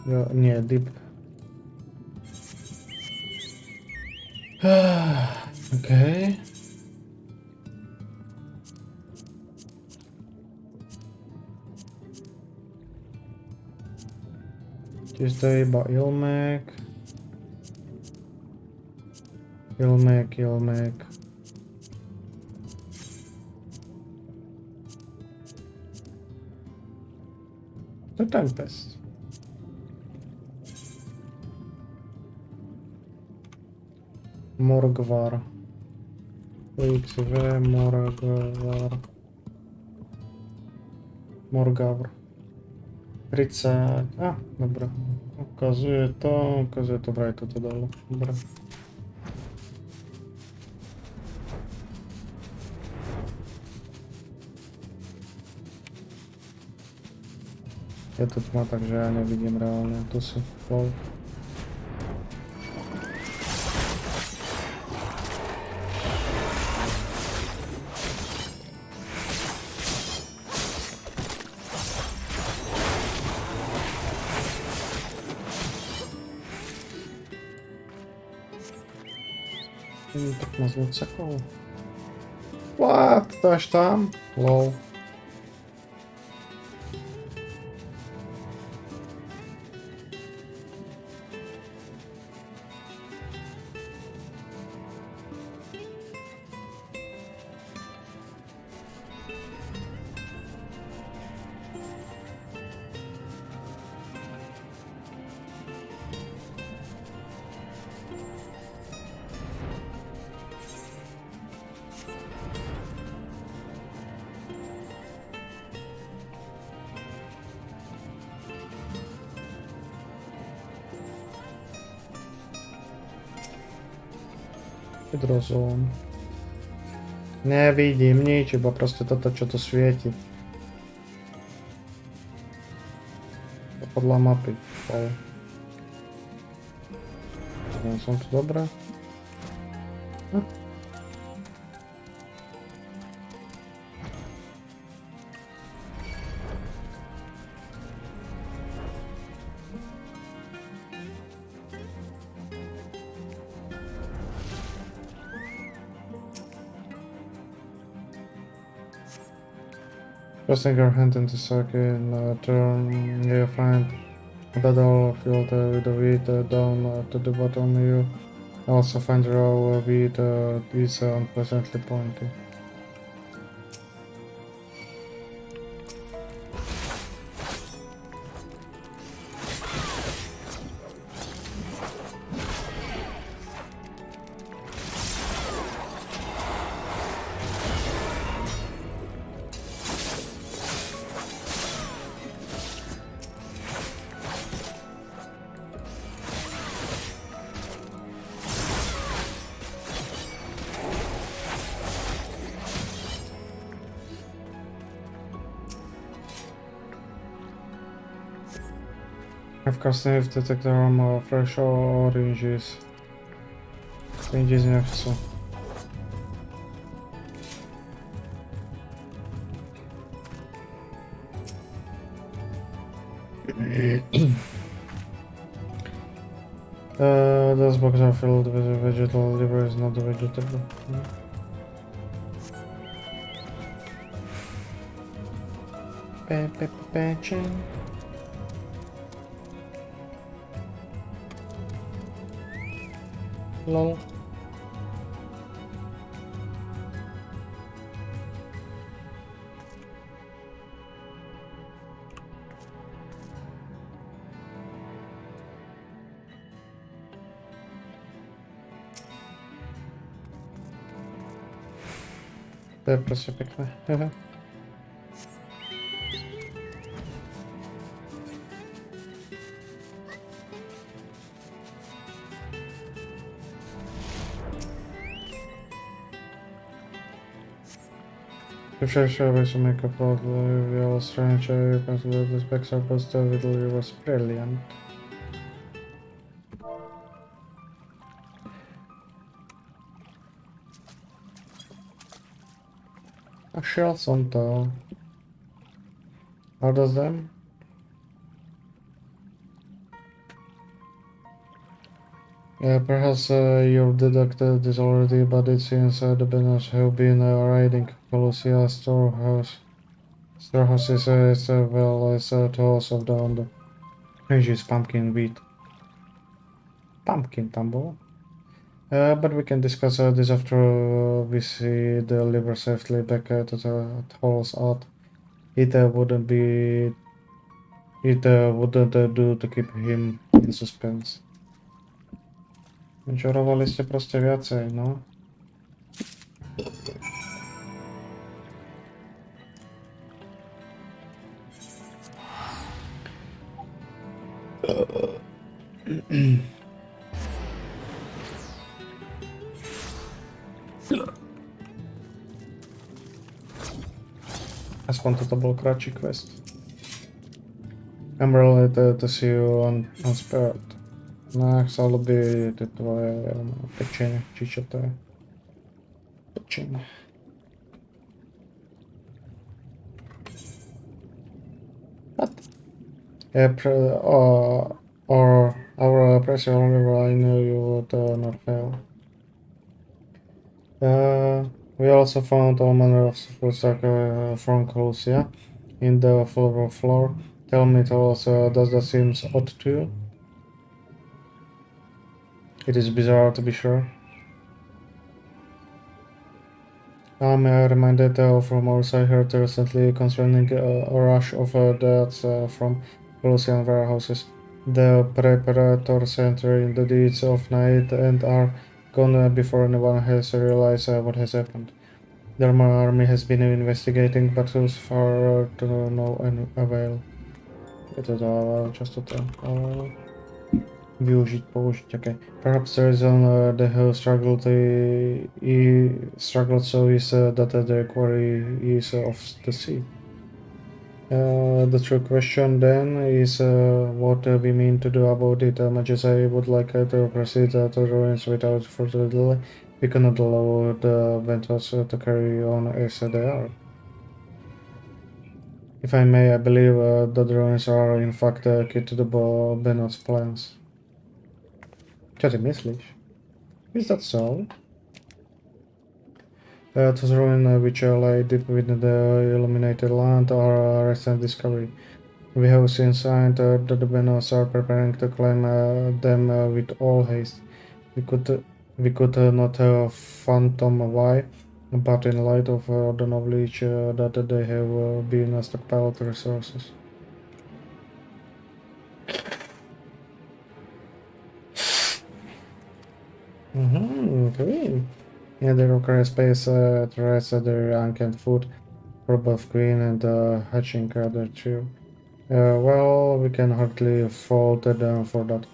jo, nie, deep. Okay. Tuesday about Ilmek. The Tempest. Morgvar. FFXIV, Morgvar. Morgavr. 30. Добре. Вказує то брати тут додало. Добре. Я тут мы также не видим реально тусы. Лол. Так назвать всякого. What? Кто ж там? Лол. Гидрозон. Не видим ничего, просто это что-то светит. Подла мапы. Вау. Солнце добре. Pressing your hand into circle, turn you find the door filled with wheat down to the bottom. You also find raw wheat is unpleasantly pointy. I've cast sniff detector armor, fresh oranges. Oranges nie chcą. Those boxes are filled with vegetable liver is not vegetable. Chain. Lol. To je prostě pěkné. Sure, ways to make a plot real strange. You consider the specs are positive, it was brilliant. A shells on top. How does them? Yeah, perhaps you've deducted this already, but it seems the banners have been raiding Colossia storehouses as well as tools of the Asia's pumpkin wheat. Pumpkin tumble. But we can discuss this after we see the liver safely back at the Hall's Out. It wouldn't be it wouldn't do to keep him in suspense. Wyczarowali ste proste viacej, no. Aspoň toto bol kratší quest. I'm really to see you unspared. No, chcelo by ty tvoje pečenie, či čo to je? Pečenie. What? Or our pressure river, I knew you would not fail. We also found all manner of stuck from Colusia in the floor. Tell me, does that seem odd to you? It is bizarre, to be sure. I'm reminded from our side here recently concerning a rush of deaths from Colusian warehouses. The preparators enter in the deeds of night and are gone before anyone has realized what has happened. The Roman army has been investigating, but so far to no avail. Je to dává často to využít, použít, okay. Perhaps the reason they have struggled so is that the quarry is of the sea. The true question then is what we mean to do about it. Much as I would like to proceed to the ruins without further delay, we cannot allow the ventures to carry on as they are. If I may, I believe the ruins are in fact key to the Benot's plans. Co ty myslíš? Is that so? To the ruin which lay deep within the illuminated land are a recent discovery. We have since signed that the Benots are preparing to claim them with all haste. We could not fathom why, but in light of the knowledge that they have been stockpiled resources. Queen. Yeah, the Rocker space threats their uncanned food for both Queen and hatching other two. Well, we can hardly fault them for that.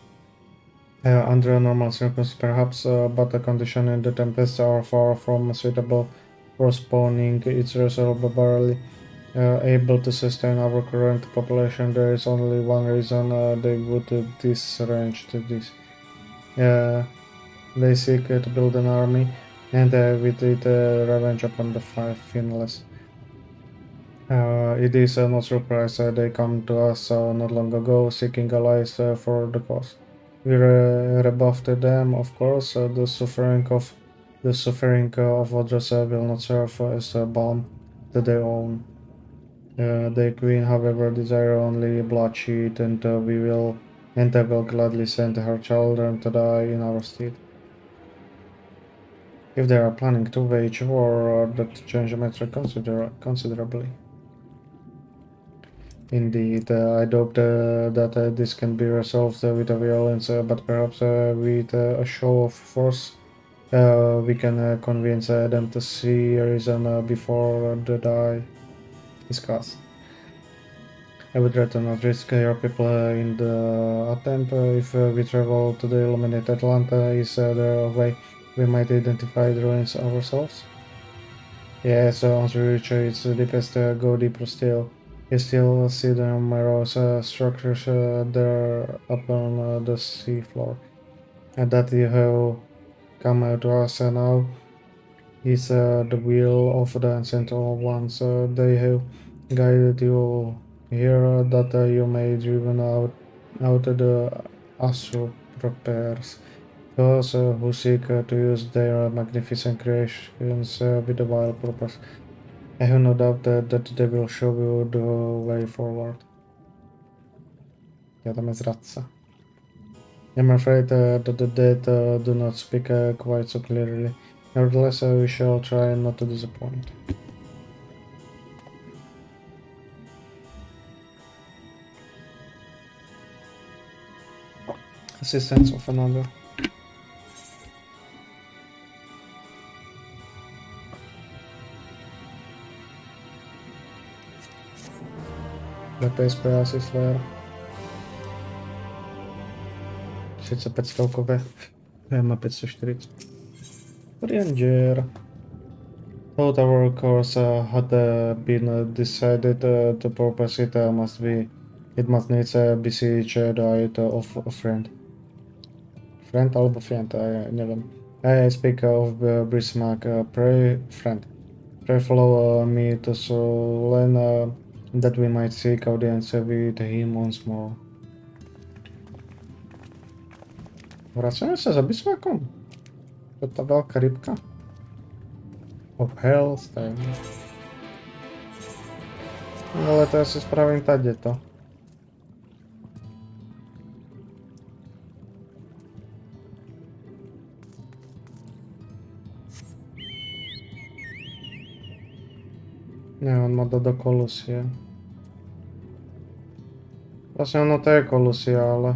Under normal circumstances, perhaps, but the conditions in the Tempest are far from suitable for spawning. It's resolved barely able to sustain our current population. There is only one reason they would disarrange to this. They seek to build an army and with it revenge upon the five Finless. It is no surprise they come to us not long ago seeking allies for the cause. We rebuffed them, of course. The suffering of others will not serve as a balm to their own. The Queen, however, desire only bloodshed, and will gladly send her children to die in our stead. If they are planning to wage war, that change the matter considerably. Indeed, I doubt that this can be resolved with a violence, but perhaps with a show of force we can convince them to see reason before the die is cast. I would rather not risk your people in the attempt. If we travel to the illuminated land, is there a way we might identify the ruins ourselves? Yes, answer which it's the deepest, go deeper still. You still see the numerous structures there upon the seafloor. And that you have come to us now is the will of the ancient ones. They have guided you here that you may driven out the astral prepares. Those who seek to use their magnificent creations with a vile purpose. I have no doubt that they will show you the way forward. Yeah, tam jest radca. I'm afraid that the dead do not speak quite so clearly. Nevertheless, we shall try not to disappoint. assistance of another. DPS asi Slayer. Sice 500 má 540. Ranger. Thought our course had been decided, the purpose it must be. It must needs besiege diet of a friend. Friend alebo fiend, neviem. I speak of Bismarck, pray friend. Pray follow me to Solen, that we might seek audience with him once more. Vracíme sa za Bismarckom? To tá veľká rybka? Of Hellstein. Ale to ja si spravím tadeto. Ne, on má do Kolusie. Vlastne ono to je Kolusia, ale...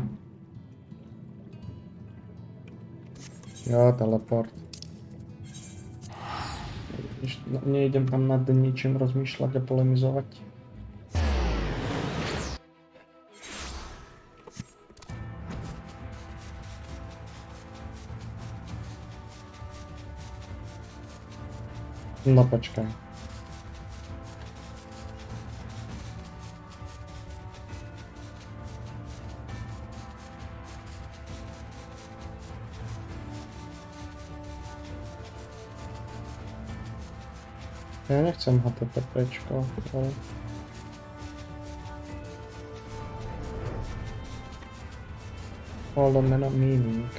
Jo, teleport. Nejdem tam nad ničím rozmýšľať a polemizovať. No počkaj. Ja nechcem HTTPčko, ale... Hold on a meaning.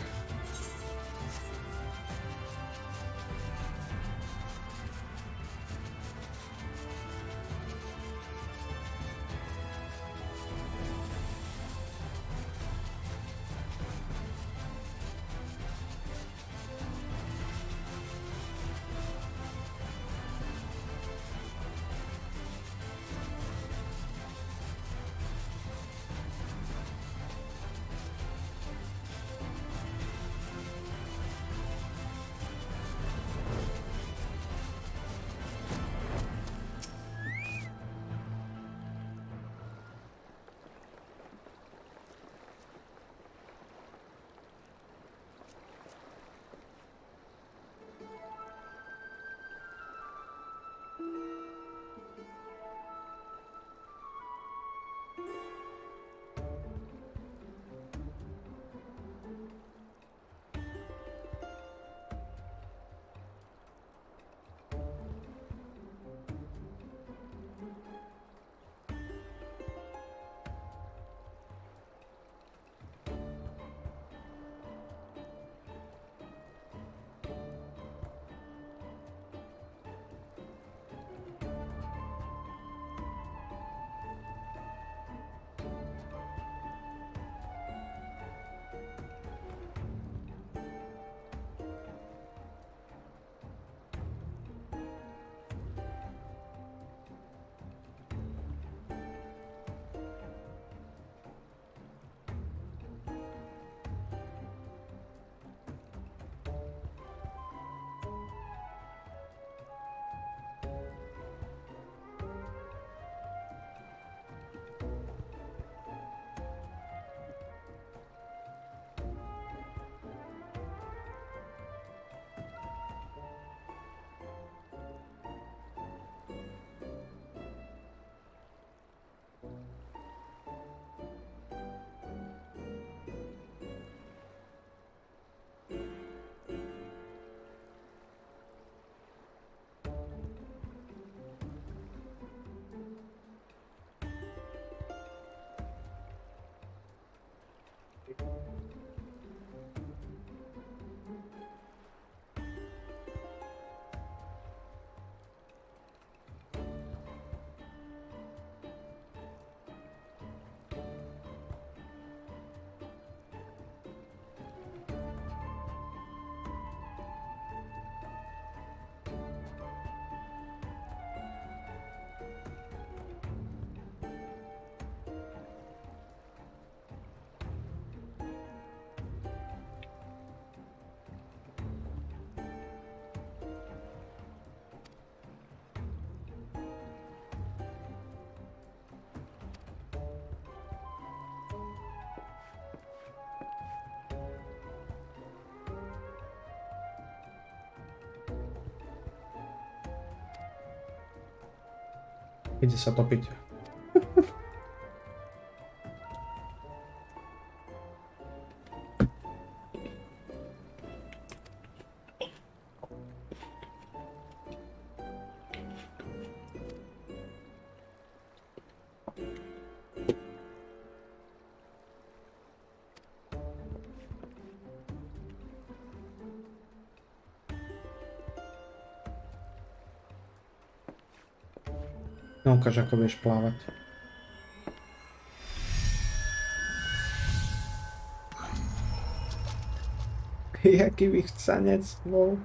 Idzie sa topiť. No ukáž, ako vieš plávať. Jaký vychcanec, bol.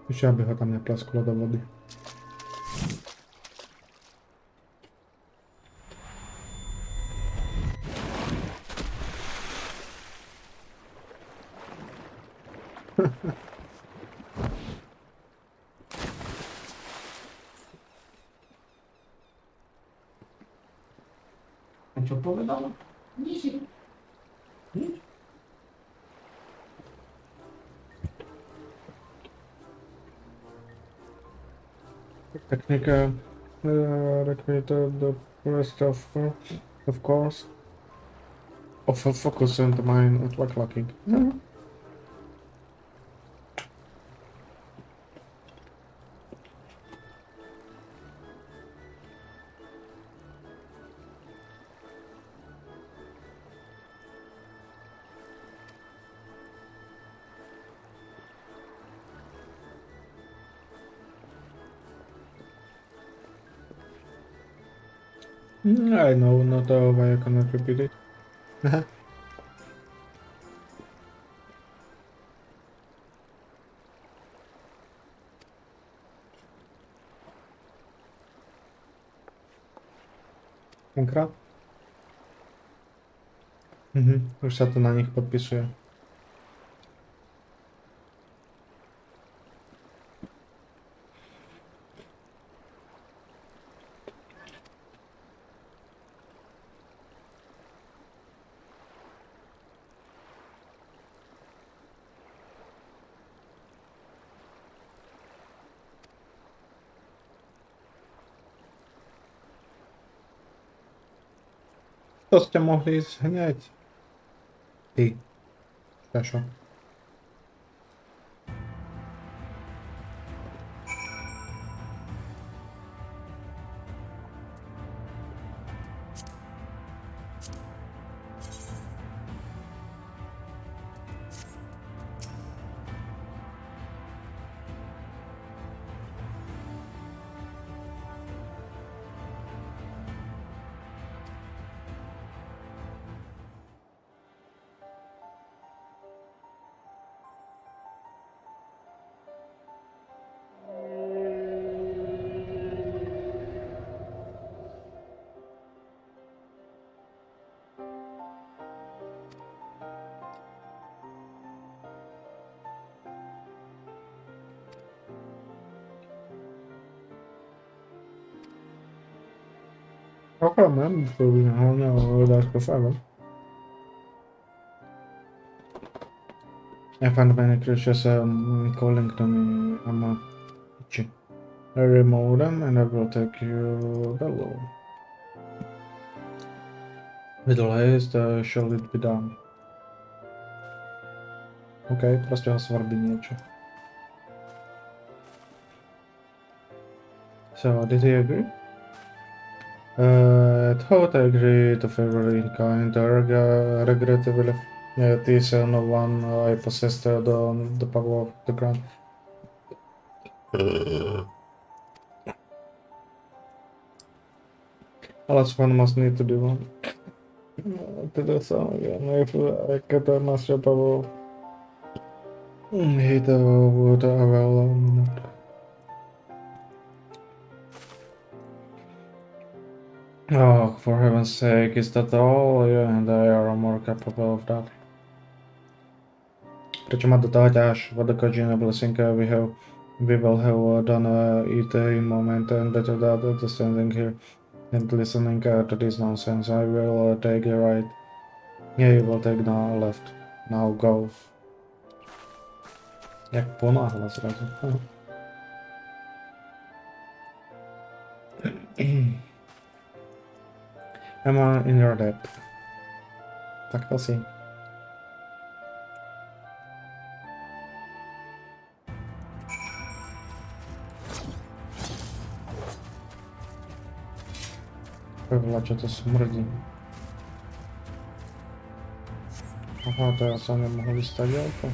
Ešte aby ho tam neplasklo do vody. A čo povedala? Nič. Technica recreated the rest of course, of a focus and mine at locking. I know, not why I cannot repeat it. Tenkrát? Už sa to na nich podpisuje. To ste mohli ísť hneď. Ty. Kašo. Okay, man, so we don't know that's the problem. I found many creatures calling to me. I'm a itchy. I remove them and I will take you below. With haste, shall it be done? OK, proste ho svrbí niečo. So, did he agree? Thought I agree to favor in kind, regrettably. It is no one I possessed the power of the ground. Alas, one must need to do one. To do so again, if I get a master power, he would well. Oh, for heaven's sake, is that all? You and I are more capable of that. Pričom má dodávať až what the Kojin blessing we will have done it in moment and better that standing here and listening to this nonsense. I will take the right. Yeah, you will take the left. Now go. Jak ponáhla zrazu. Am I in your debt? Tak to si. Pewla, čo to smrdí. Aha, to ja som nemohol vystať ďalko.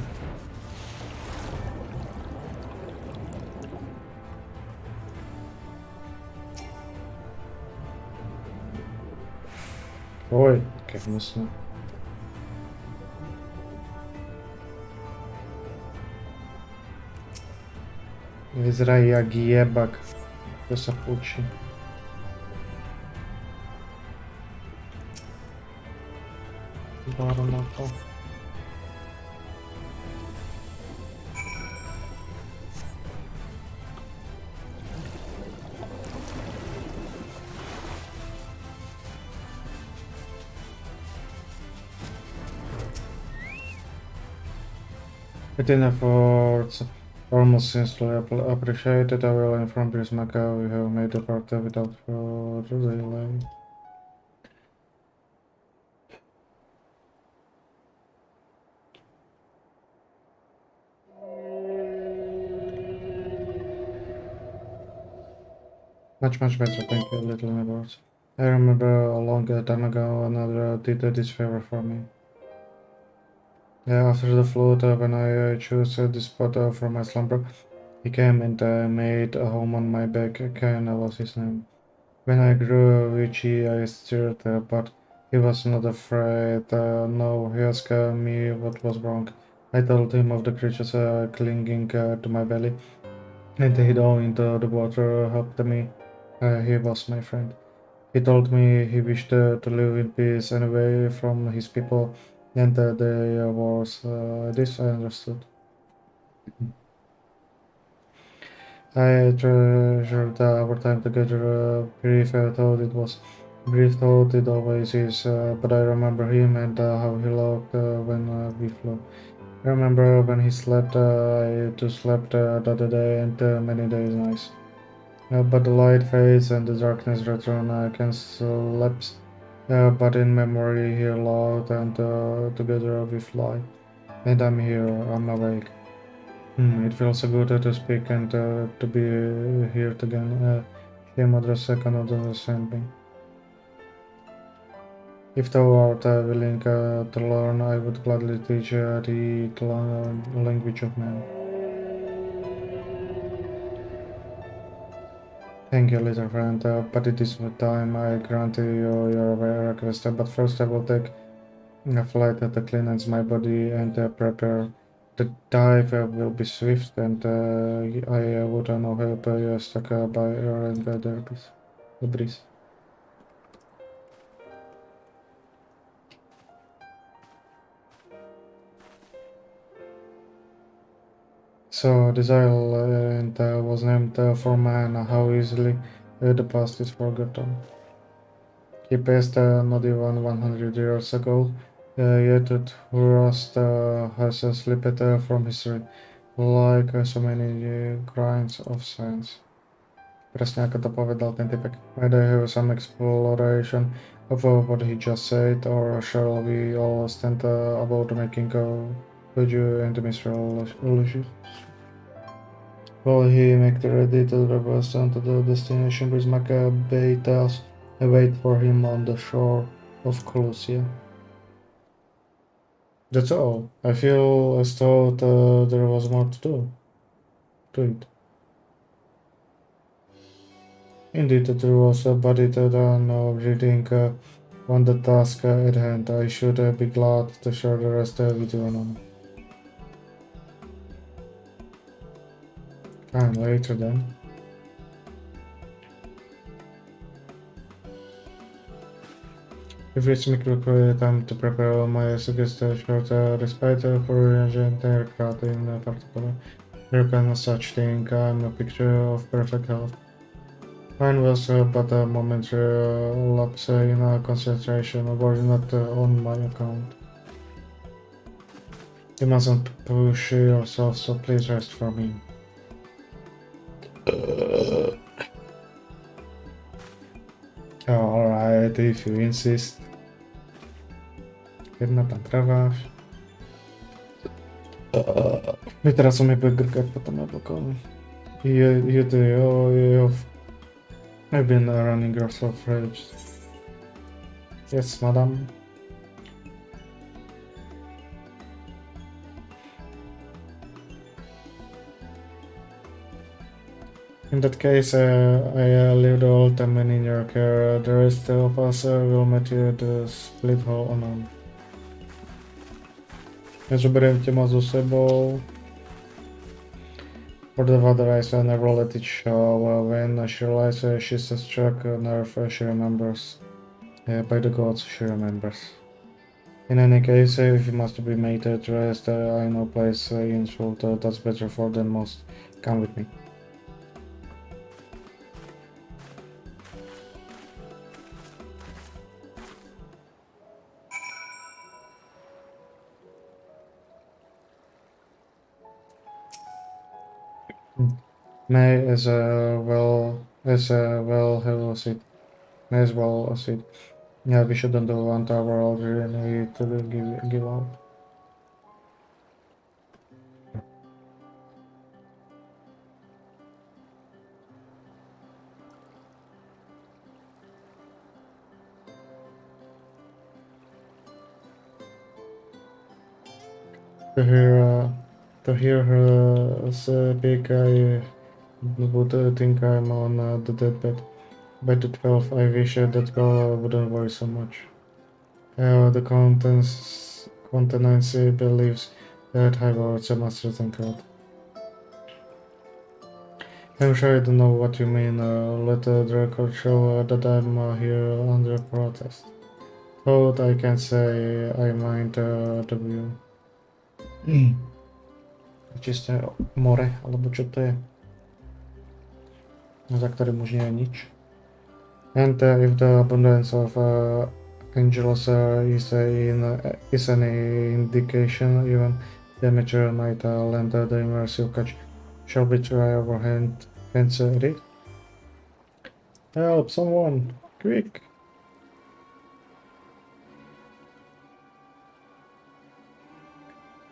Oj, aké hnusné. Vyzerá jak jebak. To sa učí. Báro na to. Within efforts, almost sincerely appreciated. I will inform Prismaka we have made the part without further delay. Much better, thank you, little neighbors. I remember a long time ago another did this favor for me. Yeah, after the flood, when I chose this spot from my slumber, he came and made a home on my back. Ken was his name. When I grew witchy, I stirred, but he was not afraid. No, he asked me what was wrong. I told him of the creatures clinging to my belly, and he dove into the water, helped me. He was my friend. He told me he wished to live in peace and away from his people, and there was this I understood. I treasured our time together. Brief thought it always is, but I remember him and how he looked when we flew. I remember when he slept. I too slept the other day and many days nice. But the light fades and the darkness return. I can still lapse, but in memory he loved and together we fly. And I'm here. I'm awake. It feels so good to speak and to be here again. Shame others cannot understand me. If thou art willing to learn, I would gladly teach thee the language of man. Thank you, little friend, but it is time I grant you your request. But first I will take a flight to cleanse my body and prepare. The dive will be swift, and I would not help you stuck by air and the breeze. So this island was named for man. How easily the past is forgotten. He passed not even 100 years ago, yet the rust has slipped from history, like so many grains of science. Presne ako to povedal ten typek. Might I have some exploration of what he just said, or shall we all stand about making you and Mr. Illusions? Will he make the ready to reverse onto the destination with Maccabees and wait for him on the shore of Colossia? That's all. I feel as though there was more to do to it. Indeed, there was a body done reading on the task at hand. I should be glad to share the rest with you now. Fine, later then. If it's me quickly time to prepare my suggested short respite for entire crowd in particular. There can no such thing. I'm a picture of perfect health. Mine was but a momentary lapse in concentration, was not on my account. You mustn't push yourself, so please rest for me. Alright, if you insist. Jedna tam trwasz. I teraz umie grać potem na balkonie. I've been running yourself rage. Yes, madam. In that case, I leave the old man in your care. The rest of us will meet you at the split hole on. Takže beriem tě ma so sebou. For the other eyes, I never let it show. When she realizes she's a struck nerve, she remembers. By the gods, she remembers. In any case, if you must be made at rest, I know place in Shult that's better for than most. Come with me. May as well have a seat. May as well a seat. Yeah, we shouldn't do one tower already to give up. To hear her speak, I would think I'm on the deathbed. By the 12th, I wish that girl wouldn't worry so much. The countenance believes that high words must think out. I'm sure I don't know what you mean. Let the record show that I'm here under protest. Thought I can say I mind the view. Čisté more, alebo čo to je? Za ktorým už nie je nič. And if the abundance of angels is an indication, even the mature might lend the immersive catch. Shall we try our hands at it? Help someone! Quick!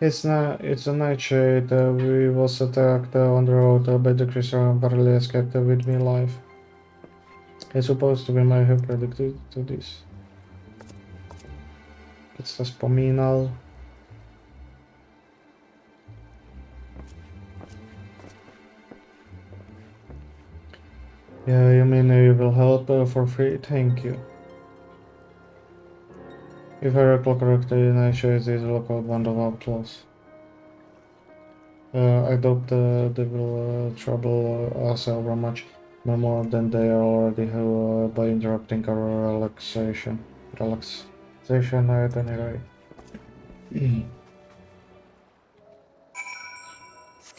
It's a nightshade. We was attacked on the road by the creature and barely escaped with me alive. It's supposed to be my who predicted to this. Keď sa spomínal. Yeah, you mean you will help for free? Thank you. If I recall correctly, Nightshade is a local band of outlaws. I doubt they will trouble us over much more than they already have by interrupting our relaxation at any rate.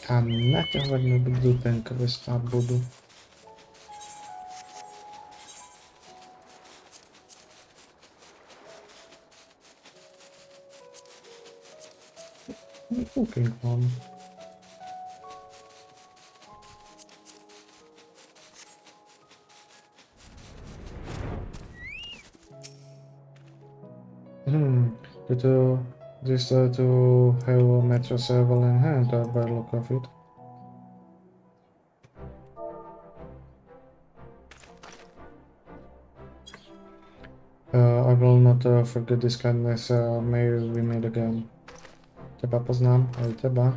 A naťahovať mi budú ten quest a budú. Cooking on. This to have a mattress well in hand by the look of it. I will not forget this kindness. May we meet again. Teba poznám, aj teba.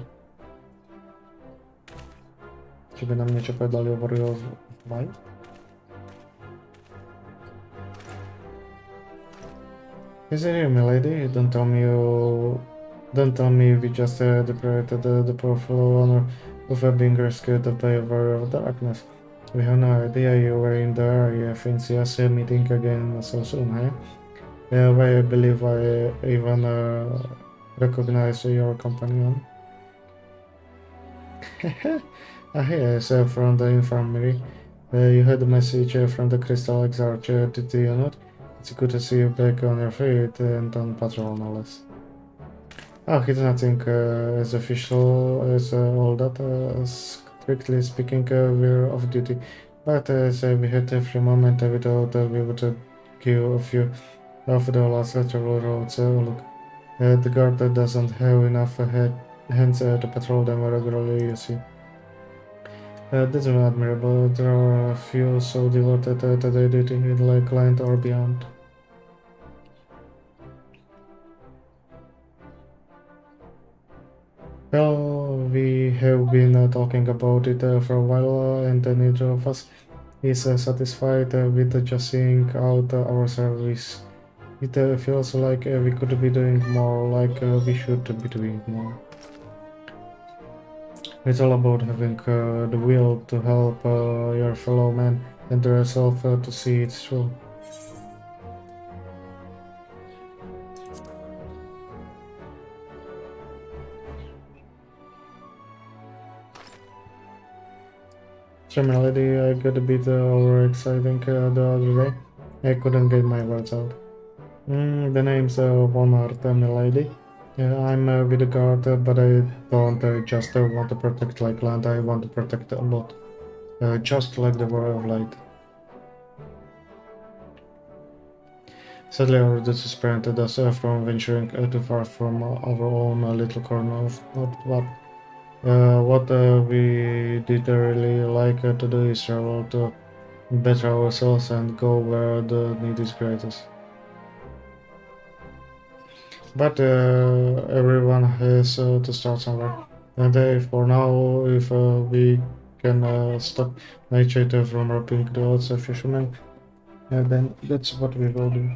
Či by nám niečo povedali o Warriors of Light? Is it here, milady? Don't tell me we just deprived the powerful honor of being rescued by a warrior of darkness. We have no idea you were in the area. Fancy us meeting again so soon, eh? I believe I even recognize your companion. Yes, from the infirmary. You had a message from the Crystal Exarch, did you not? It's good to see you back on your feet and on patrol, no less. Oh, it's nothing as official as all that. Strictly speaking, we're off duty. But as we had a free moment, we thought we would give a few of the last travel roads a look. The guard doesn't have enough hands to patrol them regularly, you see. That's admirable. There are a few so devoted to their duty, like client or beyond. Well, we have been talking about it for a while, and neither of us is satisfied with just seeing out our service. It feels like we could be doing more, like we should be doing more. It's all about having the will to help your fellow man and the resolve to see it through. Similarly, I got a bit overexciting the other day. I couldn't get my words out. The name's Von Art, milady. I'm with the guard, but I don't just want to protect like land, I want to protect a lot. Just like the War of Light. Sadly, our duties prevented us from venturing too far from our own little corner of Northward. What we did really like to do is travel to better ourselves and go where the need is greatest. But everyone has to start somewhere. And for now, if we can stop nature from robbing the odds of fishermen, then that's what we will do.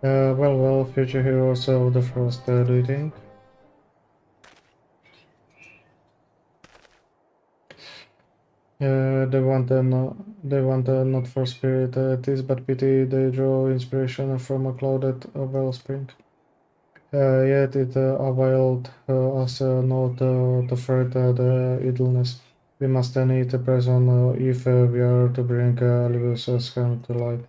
Well, future heroes of the first, do you think? They want not for spirit it is, but pity they draw inspiration from a clouded wellspring. Yet it availed us not to further the idleness. We must need a present if we are to bring Livius Scam to light.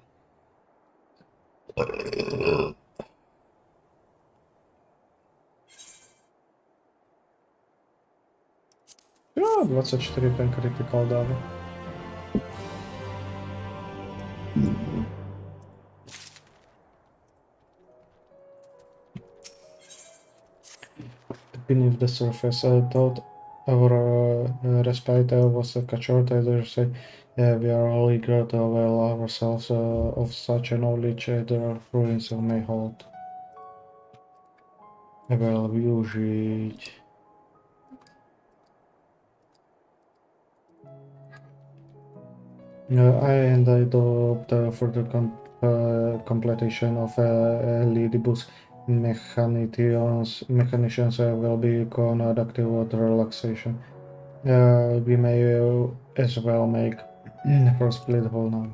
Ja, 24 ten critical dali. Beneath the surface, I thought our respite was cut short. I say we are all eager to avail ourselves of such a knowledge their ruins may hold. Well, využiť. I adopt further completion of Lidibus mechanicians will be conductive with relaxation. We may as well make for split hole now.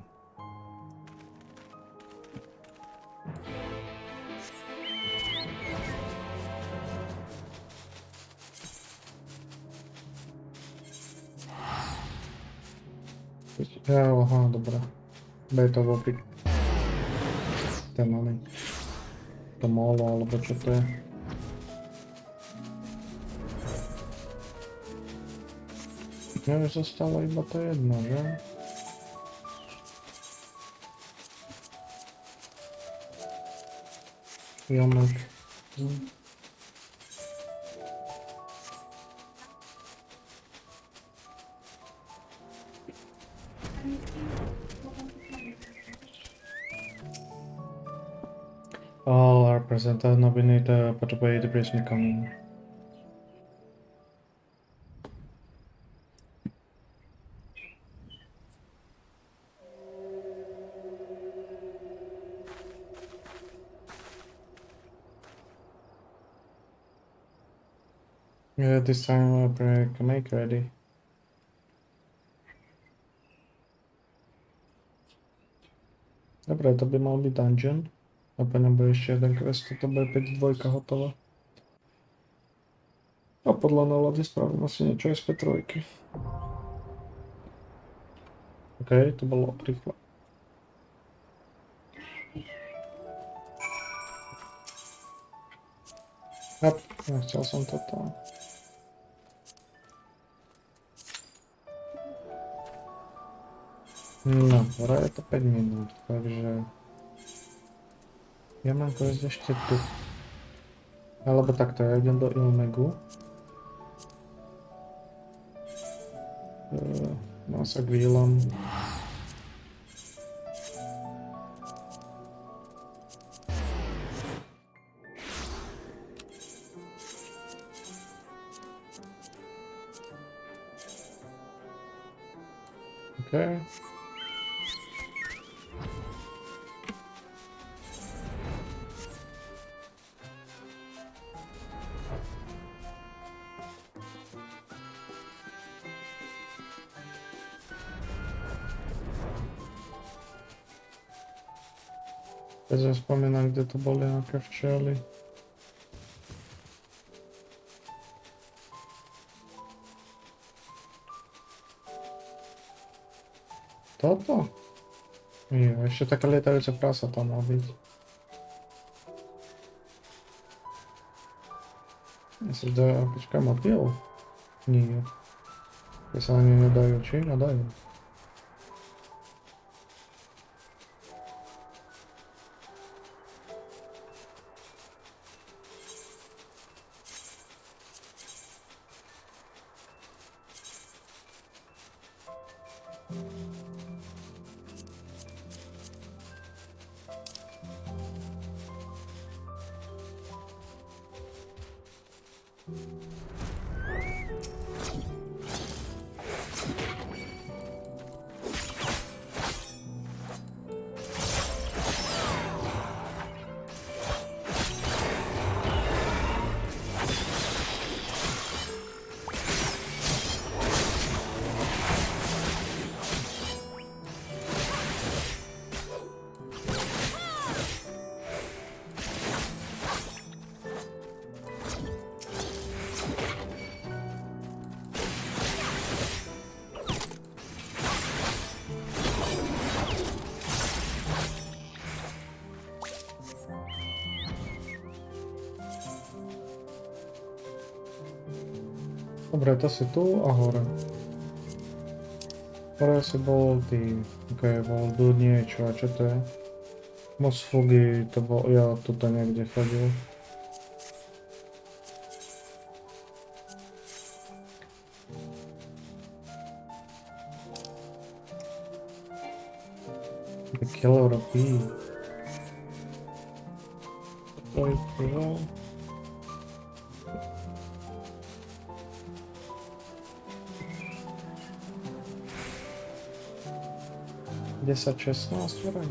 Aha, dobra. Daj to vopik. Ten oný. To molo, alebo čo to je. Už zostalo iba to jedno, že? Jamek. All are present, no we need to put away the bridge coming. Yeah, this time break, make ready. Dobre, to by mal byť dungeon. A po ňom bude ešte jeden quest, to bude 5-2 hotová. A podľa nálady spravím asi niečo aj z P3. OK, to bolo rýchle. Nechcel som toto. No, hra je to 5 minút, takže... Ja mám quest ešte tu. Alebo takto, ja idem do Ilmegu. No sa kvílam. Okay. Keď sa spomínam, kde to boli nejaké včely. Toto? Jo, ešte taká lietajúca prasa tam má byť. Ja sa zdá, počkaj, motýl? Nie. Keď sa ani nedajú, či? Nedajú. Dobre, to si tu a hore. Hore si bol ty, ok, bol tu niečo, a čo to je? Moc fugy, to bol, ja tuto niekde chodil. The Killer of Bee. To je to. 10-16 vraj.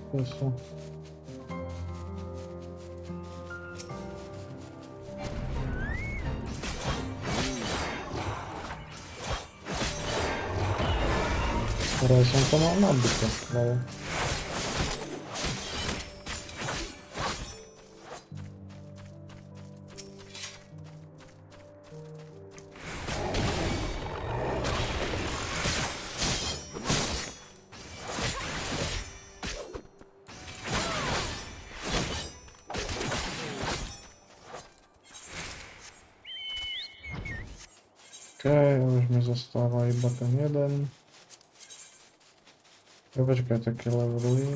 Isso. Parece um tomar uma bica, vai. Okej, już mi została iba ten jeden. Ja počkaj, také leveluj.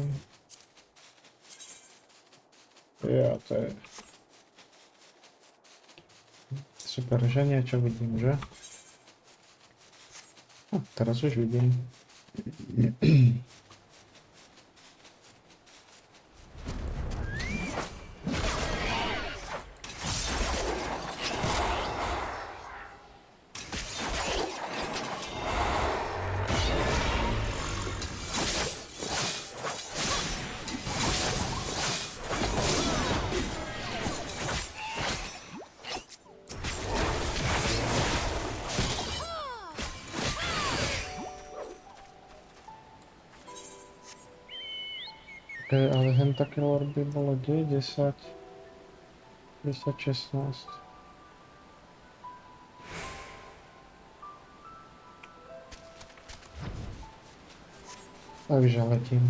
Ja, to je... Super, že niečo vidím, že? Teraz už vidím. Ale hen taký lord by bolo G10, 10, 16. Takže letím.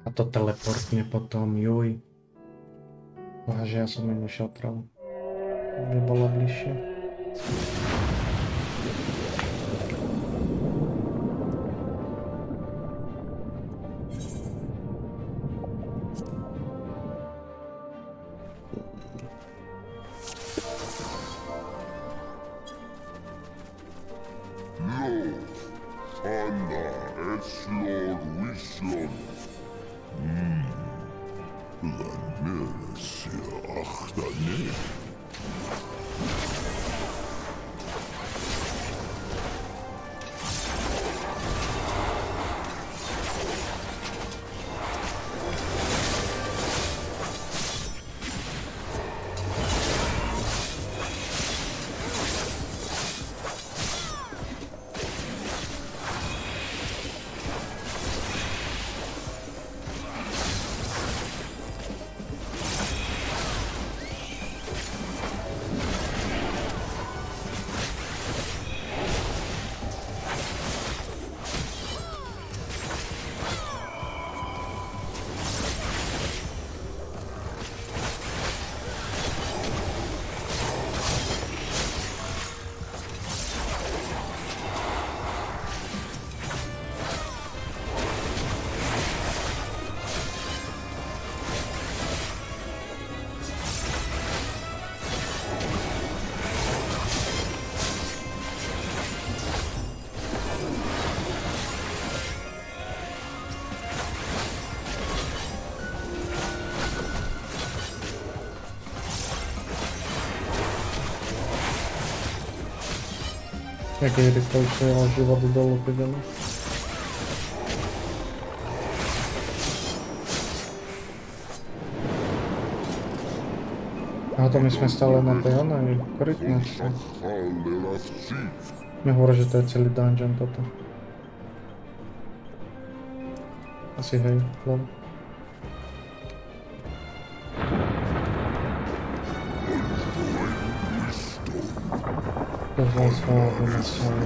A to teleportne potom, juj. Bože, ja som ju nešatral. By bolo bližšie. Jaký rýchlejšie ale život dolu prideme. A to my sme stále na tej onej korytnačke. Mi hovorí, že to je celý dungeon toto. Asi hej, lol. To was horrible, I'm sorry.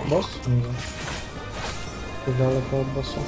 Boss? Nie. Tu daleko od bossa.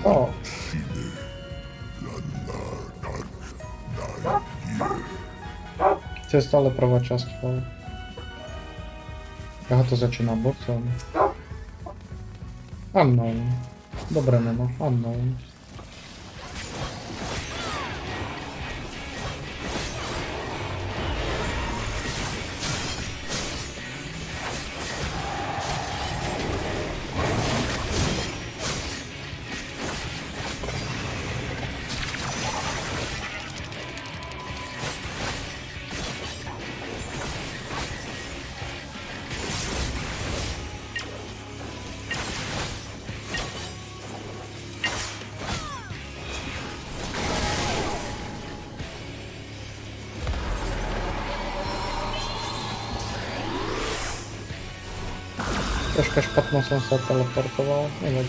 O! To jest ale prawa czas trwały. Aha, to zaczyna, bo co? Unknown. Dobre memo, unknown. Troszkę szpatną są się teleportowało, nie wiem.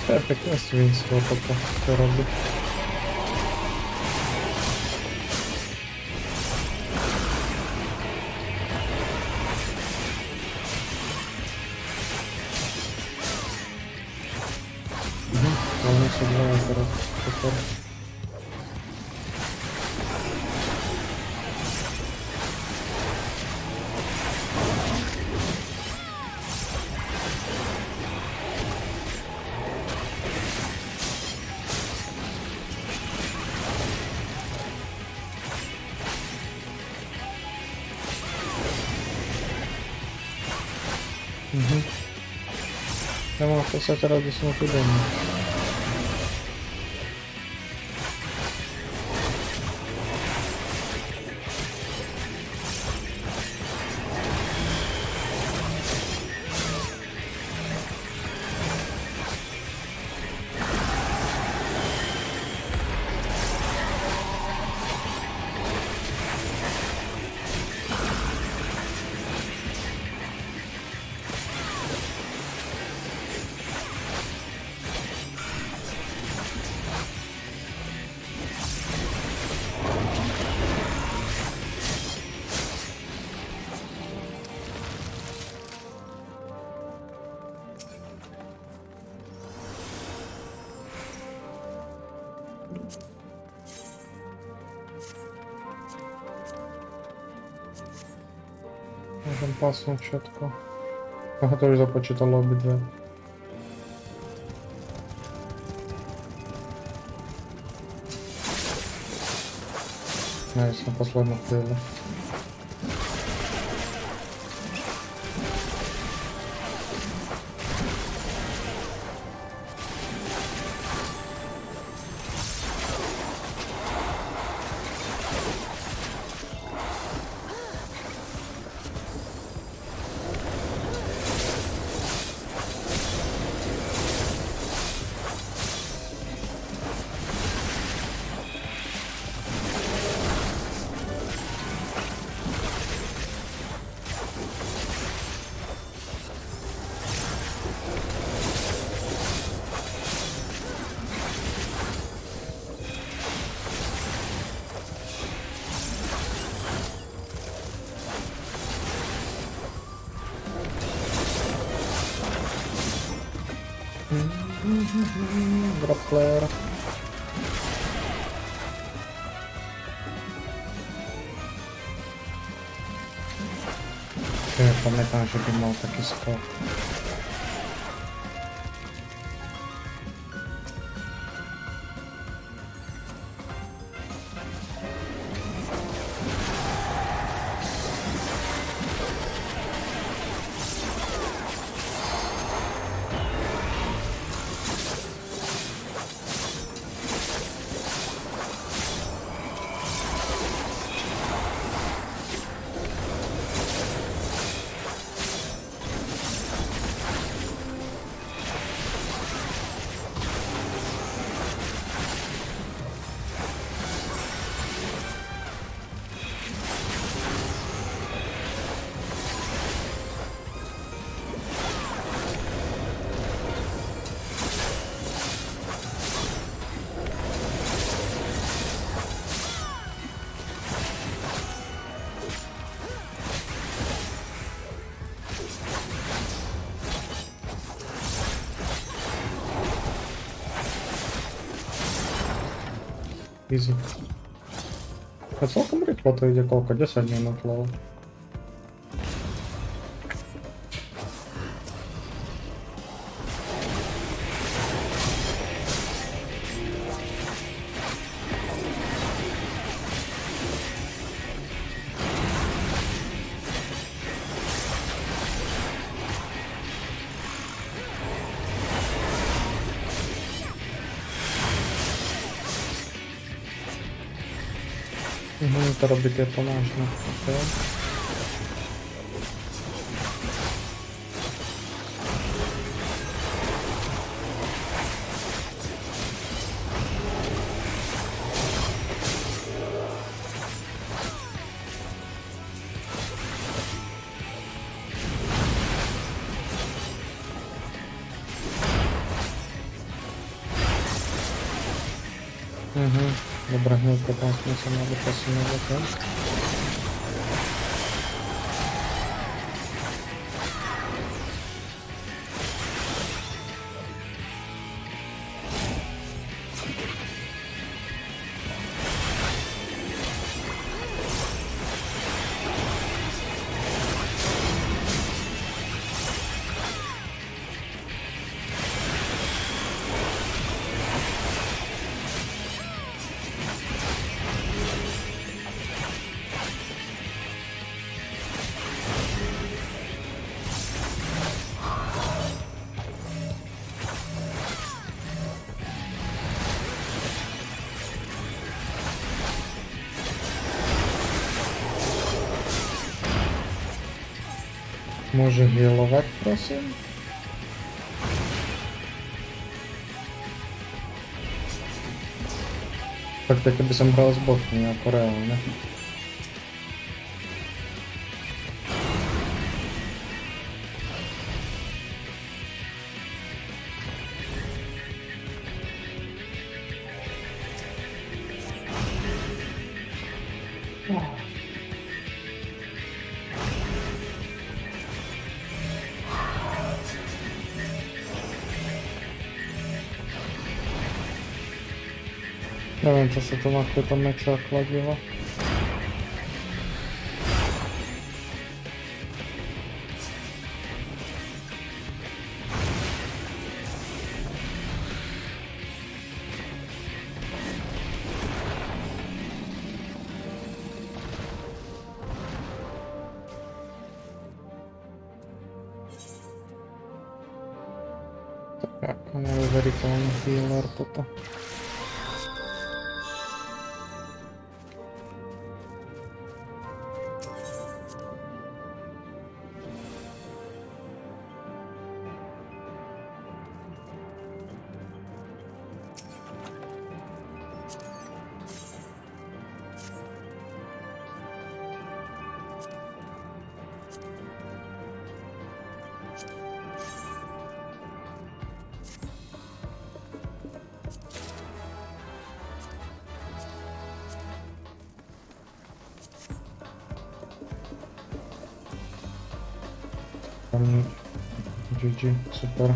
FFXIV to robi. Ale nie się dzieje teraz. Super. Ja mam w zasadzie teraz do samochodu. Możemy pasnąć siatko. Aha, to już zapoczytało obydwie. No jest na posledną chwilę. Grappler. Ja pamiętam, żeby miał taki skok. Easy. А цілком рікло то йде колко, 10 минут лоу. To robicie poważnie, okej. Dobra, chwilkę tam smysł na wypasować, tak? Może healować, proszę? Tak, tak jakby sam grał z boku, nie Koreą, nie? Nie wiem, co się tu na chwytą mecze okładziło. Tak, ale very fine healer to. GG, super.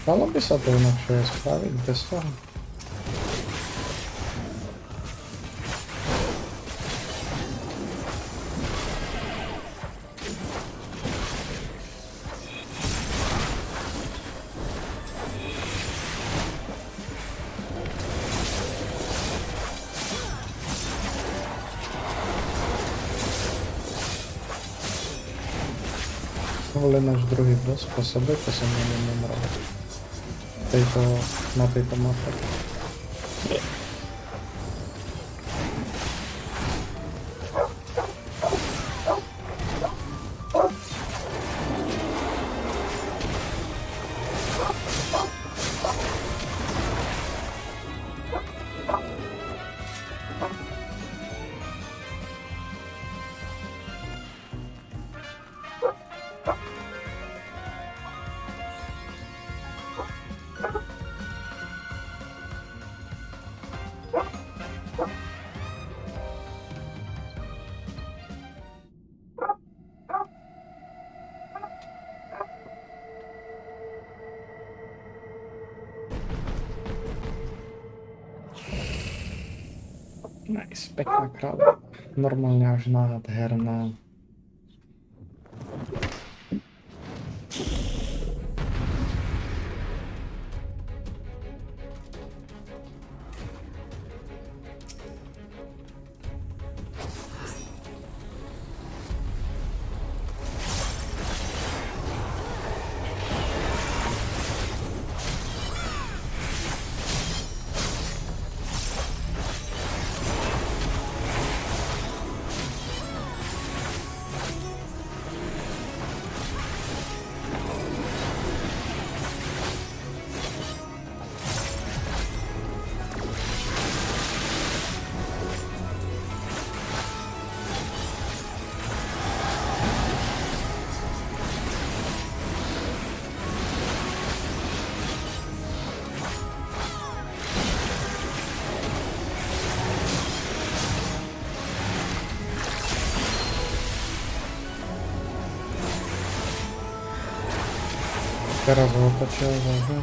Dalo by sa to inakšie spraviť bez toho? Bol náš druhý boss po sebe, to som nemral na tejto mape. Nice, pekná kráľa. Normálne až nádherná. Teraz ho otočil, vážne.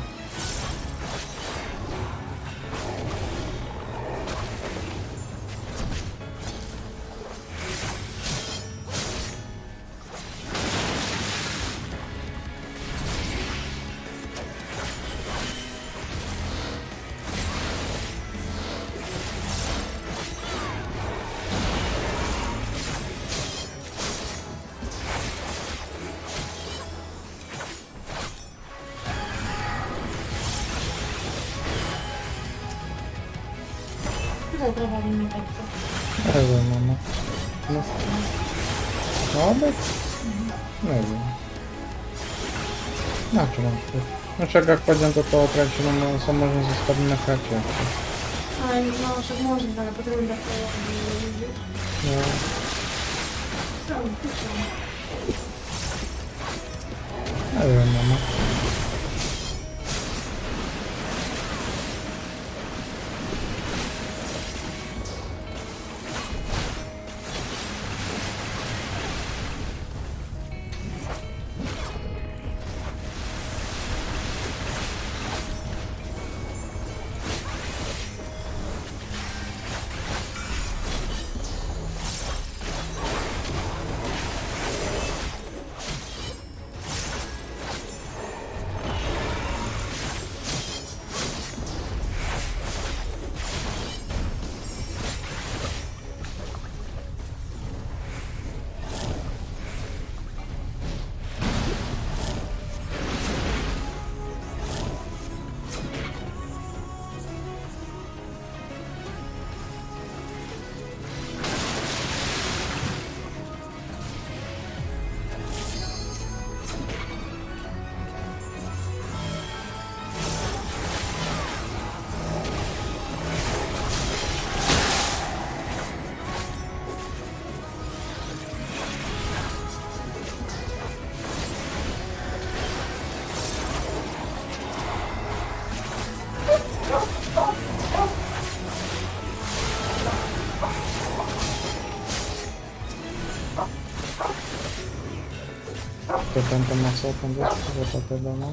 Neviem, mama. No obec? Neviem. Na čo mám špať? No však ak pôjdem do toho trečinu, som možno zostať na chate. Aj, no však môžem, ale potrebujem dať to vidieť. No. Neviem, mama. To tento má celkom dosť života teda, no.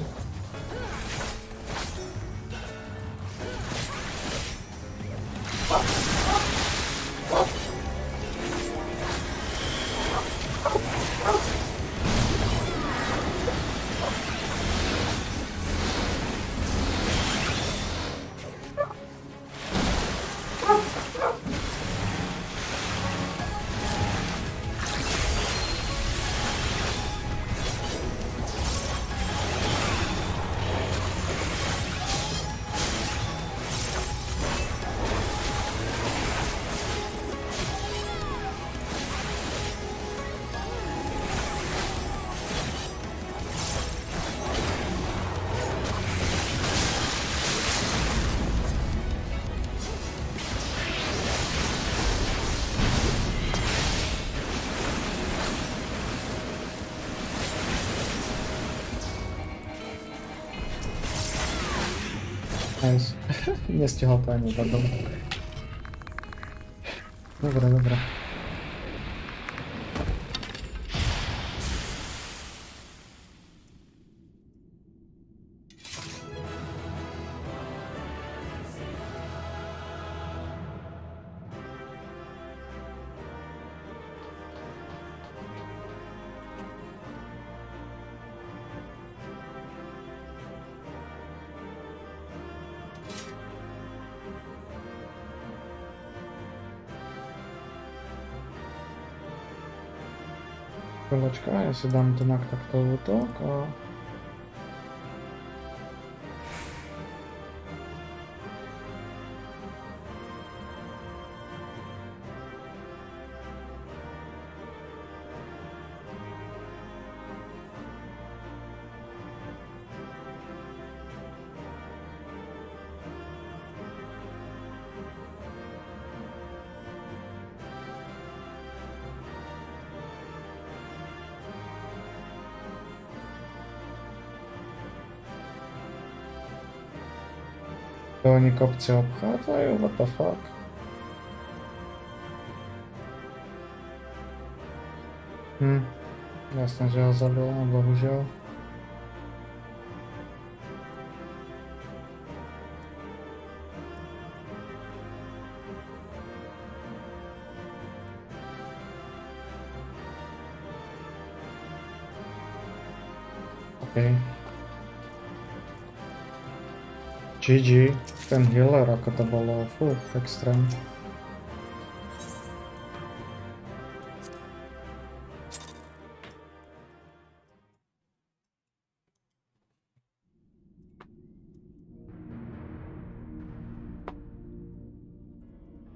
Nice. Nie stihal to ani tak dobre. Dobre. Chwileczka, ja sobie dam ten akt taktowy tok, a... To oni kopcie obchadzają, what the fuck? Jasne, że ja zabrałem, bo wziął. Okej. GG, ten healer, ako to bolo, ekstrem.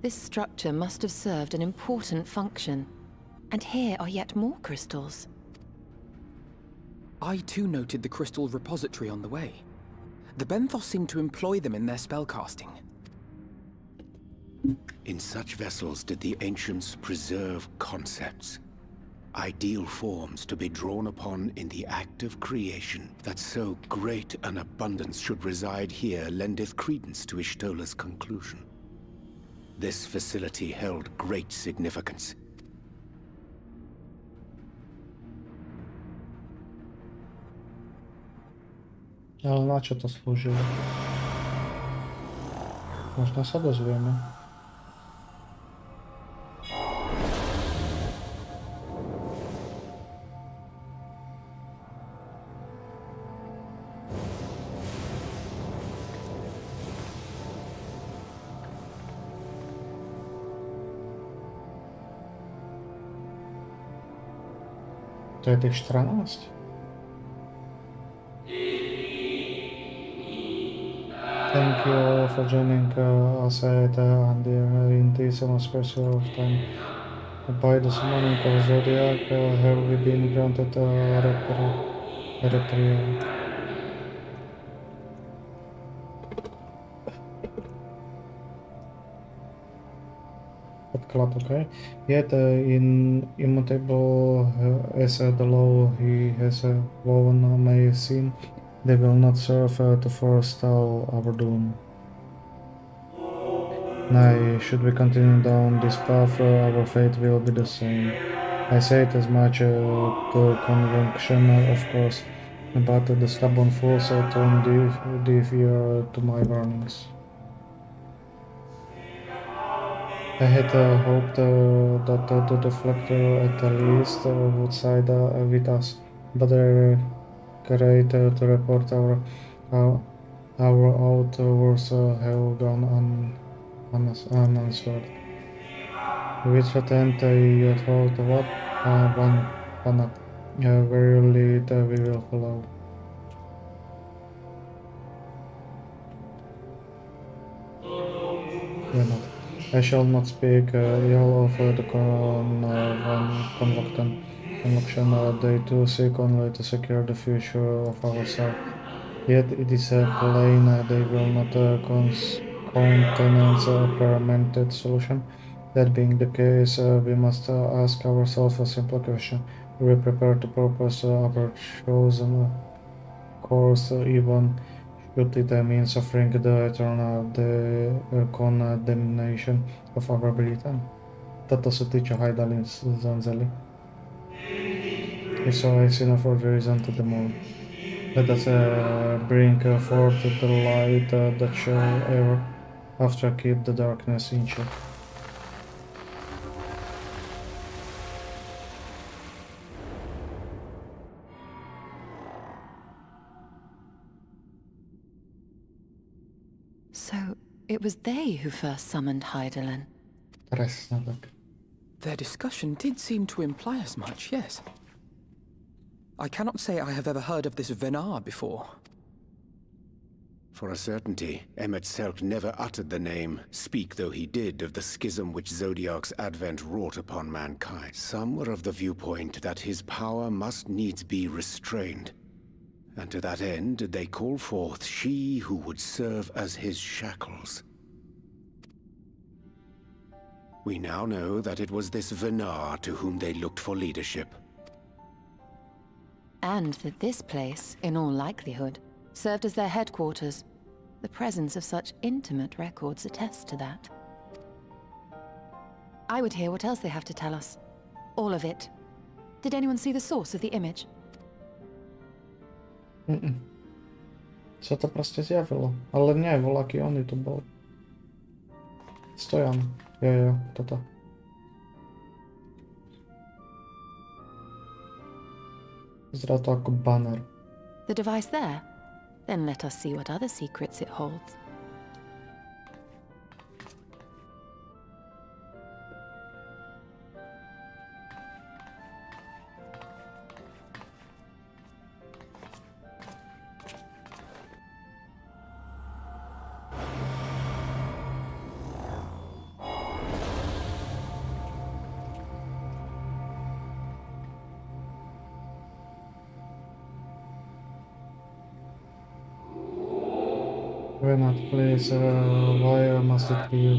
This structure must have served an important function. And here are yet more crystals. I too noted the crystal repository on the way. The Benthos seem to employ them in their spellcasting. In such vessels did the ancients preserve concepts, ideal forms to be drawn upon in the act of creation. That so great an abundance should reside here lendeth credence to Ishtola's conclusion. This facility held great significance. Ale na co to służyło? Można sobie dozwiemy. To je těch 14. Thank you for joining us and in this space of time. By the summoning of Zodiac, have we been granted reprieve. Podklad, okay. Yet immutable as the law he has woven may seem, they will not serve to forestall our doom. Nay, should we continue down this path, our fate will be the same. I say it as much to conviction, of course, but the stubborn fools turn deaf ear to my warnings. I had hoped that the deflector at least would side with us, but they're great to report our outwards have gone unanswered. We threatened your thought what? One up. Verily we will follow. We're not. I shall not speak ill of the convocation. They too seek only to secure the future of ourselves. Yet it is plain they will not countenance a permanent solution. That being the case, we must ask ourselves a simple question. Are we prepared to purpose our chosen course even But it means suffering the eternal condemnation of our Britain. Toto sú tí, čo Hajdali zanzeli. If so, I see no further reason to the more. Let us bring forth the light that shall ever after keep the darkness in check. So, it was they who first summoned Hydaelyn. Presne tak. Their discussion did seem to imply as much, yes. I cannot say I have ever heard of this Venar before. For a certainty, Emet-Selch never uttered the name, speak though he did of the schism which Zodiark's advent wrought upon mankind. Some were of the viewpoint that his power must needs be restrained. And to that end did they call forth she who would serve as his shackles. We now know that it was this Venar to whom they looked for leadership. And that this place, in all likelihood, served as their headquarters. The presence of such intimate records attests to that. I would hear what else they have to tell us. All of it. Did anyone see the source of the image? Sa to proste zjavilo. Ale nie, voľakí oni tu boli. Stojan. Jo, toto. Vyzerá to ako banner. The device there? Then let us see what other secrets it holds. Renat, please, why must it be you?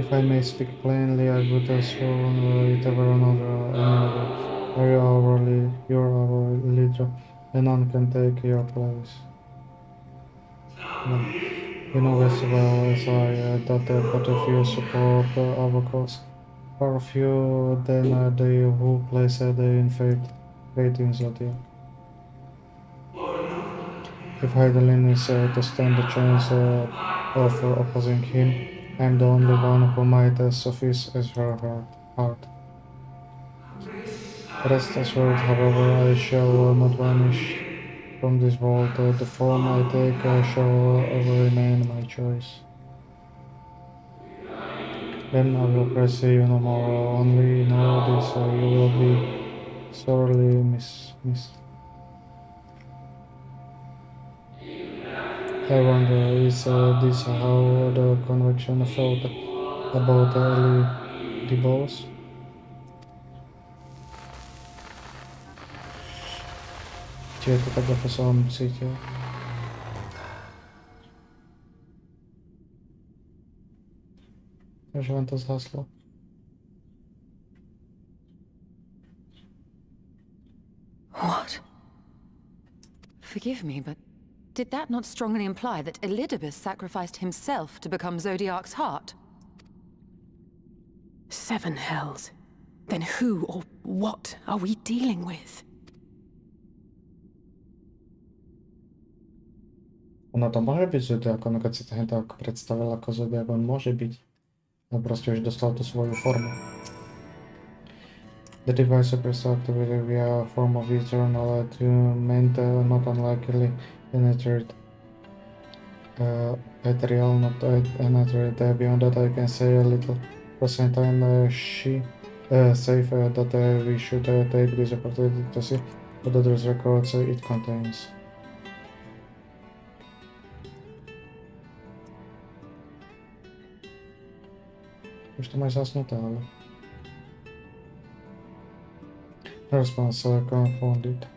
If I may speak plainly, I would assume it ever another, Are you're our leader, and none can take your place. No. You know as well as I that but a few support our cause. Far few than they who place in faith in Zodiac. If Hydaelyn is to stand the chance of opposing him, I am the only one who might suffice as her heart. Rest assured, however, I shall not vanish from this world. The form I take shall remain my choice. Then I will press you no more. Only know this: you will be sorely missed. I wonder, is this how the conviction felt about Ellie the boss? Či je to tak, ako som cítil? Už len to zhaslo. What? Forgive me, but did that not strongly imply that Elidibus sacrificed himself to become Zodiark's heart? 7 hells. Then who or what are we dealing with? Ono to môže byť Zodiak, ono keď si to tak predstavil ako Zodiak, on môže byť. A proste už dostal tú svoju formu. The device appears to activate via a form of eternal attunement, not unlikely penetrate ethereal, not penetrate. Beyond that, I can say a little. For the same time, she safe that we should take this opportunity to see what those records it contains. Už to máš zasnuté, ale... Response confounded.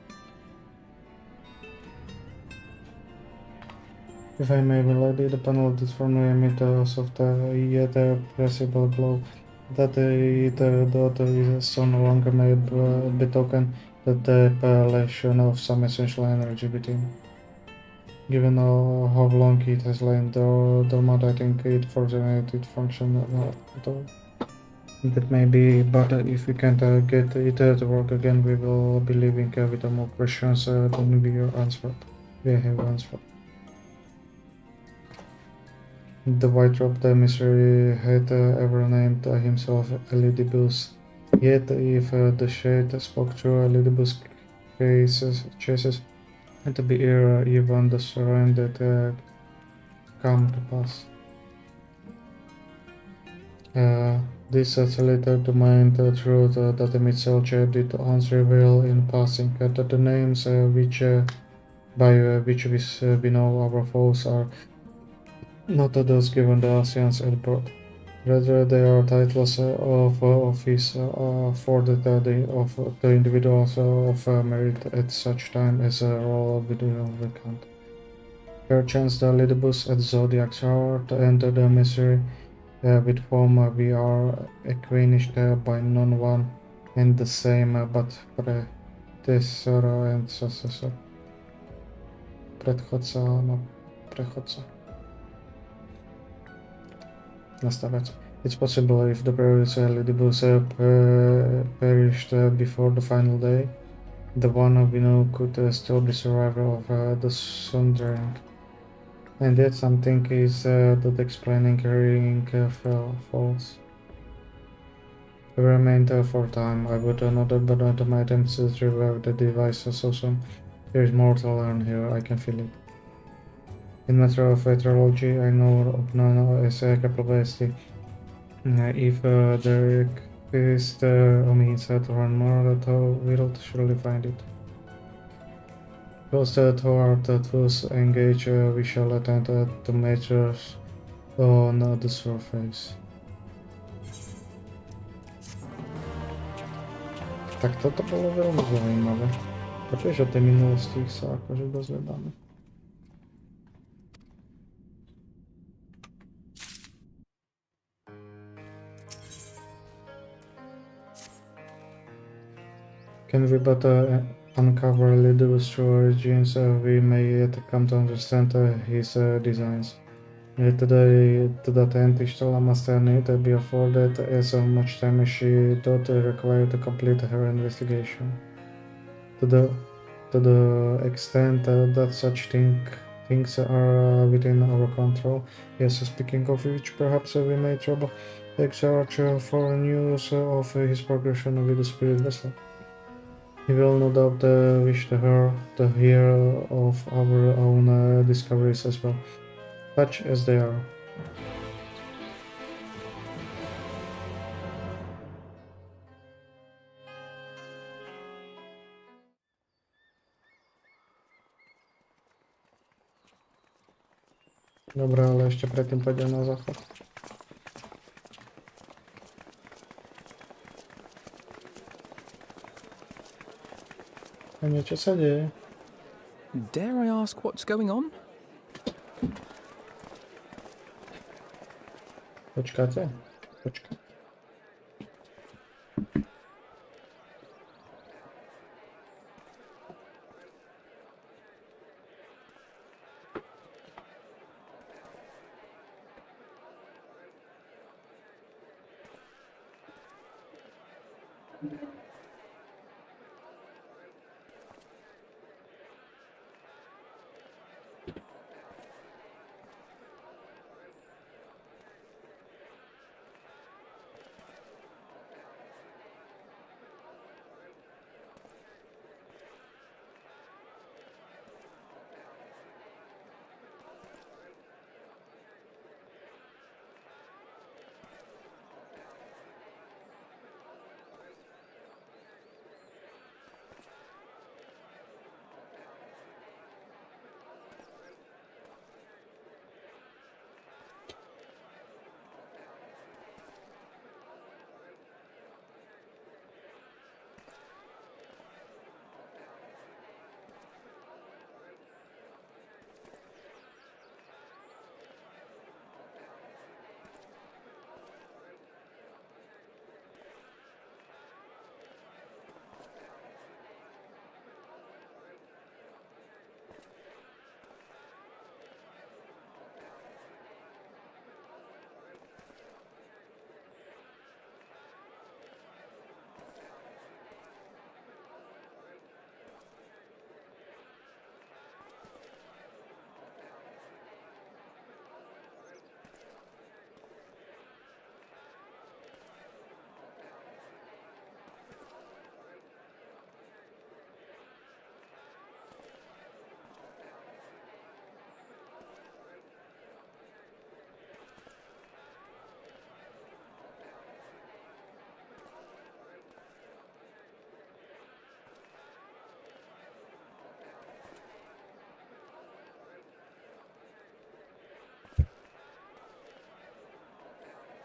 If I may be lady, the penalties for the emitters of the yet pressible blow that it is so no longer may betoken the depletion of some essential energy within. Given how long it has lain dormant, I think it fortunately it function at all. That may be, but if we can't get it to work again, we will be leaving with more questions than we have answered. The white-robed emissary had ever named himself Elidibus. Yet, if the shade spoke true, Elidibus chases and to be here even the surrender that come to pass. This later to mind the truth that the Mitzelcher did once reveal in passing that the names by which we know our foes are not those given the Asians at birth. Rather, they are titles of office for the individuals of merit at such time as a role of the count. Perchance the Lidibus at Zodiac's heart enter the mystery with whom we are acquainted by none one and the same but predecessor and successor. Predchodca, no prechodca. Nastawiać. It's possible if the previous Lidibus perished before the final day, the one we know could still be survivor of the Sundering. And yet something is that explaining carrying falls. I remained for time. I would not but my attempts to revive the device so soon. There is more to learn here, I can feel it. In matter of meteorology, I know of none as a capability. If there is a means to learn more, we'll surely find it. Close toward the tools engage, we shall attend to measures on the surface. Tak toto bolo veľmi zaujímavé. Počuješ o tej minulosti sa akože dozvedáme. Can we but uncover Lidus true origins, we may yet come to understand his designs. To that end, Ishtala must need to be afforded as much time as she doth require to complete her investigation. To the extent that such things are within our control. Yes, speaking of which, perhaps we may trouble Exarch for news of his progression with the spirit vessel. He will no doubt wish to hear of our own discoveries as well, such as they are. Dobre, ale ešte predtým pôjdem na záchod. A niečo sa deje. Dare I ask what's going on? Počkáte? Počkaj.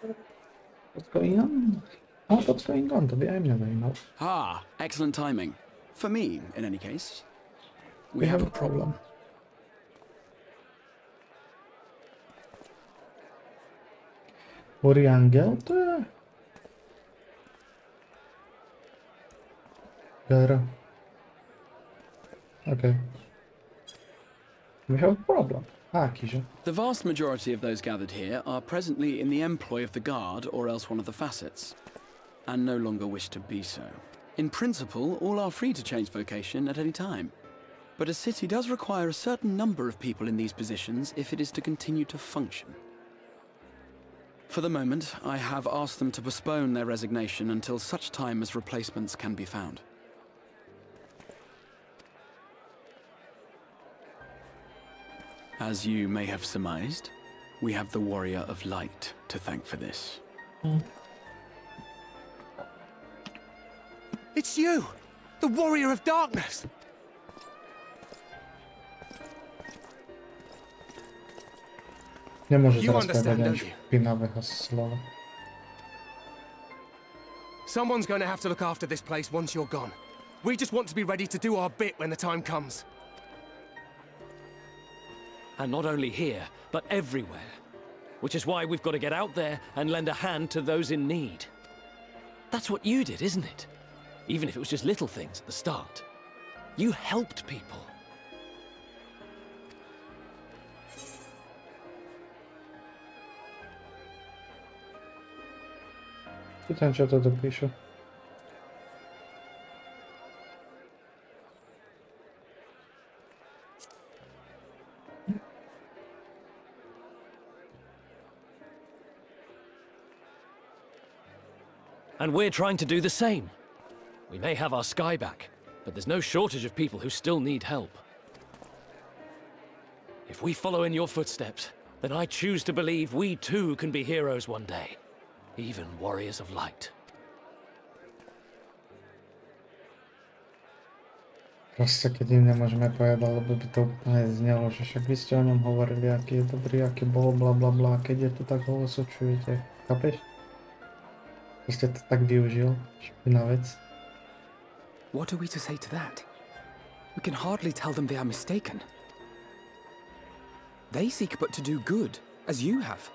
What's going on? Oh, what's going on? To be I'm never know. Ah, excellent timing. For me, in any case. We have a problem. Oriangeld? Gara. Okay. We have a problem. Ah, Kisha. The vast majority of those gathered here are presently in the employ of the Guard or else one of the facets, and no longer wish to be so. In principle, all are free to change vocation at any time. But a city does require a certain number of people in these positions if it is to continue to function. For the moment, I have asked them to postpone their resignation until such time as replacements can be found. As you may have surmised, we have the Warrior of Light to thank for this. It's you! The Warrior of Darkness! Nie może You teraz understand, powiedzieć don't you? pinawych słowa. Someone's going to have to look after this place once you're gone. We just want to be ready to do our bit when the time comes. And not only here, but everywhere. Which is why we've got to get out there and lend a hand to those in need. That's what you did, isn't it? Even if it was just little things at the start. You helped people. Pytam cię, to dopiszę. And we're trying to do the same. We may have our sky back, but there's no shortage of people who still need help. If we follow in your footsteps, then I choose to believe we too can be heroes one day. Even warriors of light. Proste, kiedy nie możemy povedal, by to úplne znelo, že však vy ste o ňom hovorili, aký je dobrý, aký bol, bla bla bla, keď je to tak ho osočujete. Chápeš? Že ste to tak využil, špinavec. What are we to say to that? We can hardly tell them they are mistaken. They seek but to do good, as you have.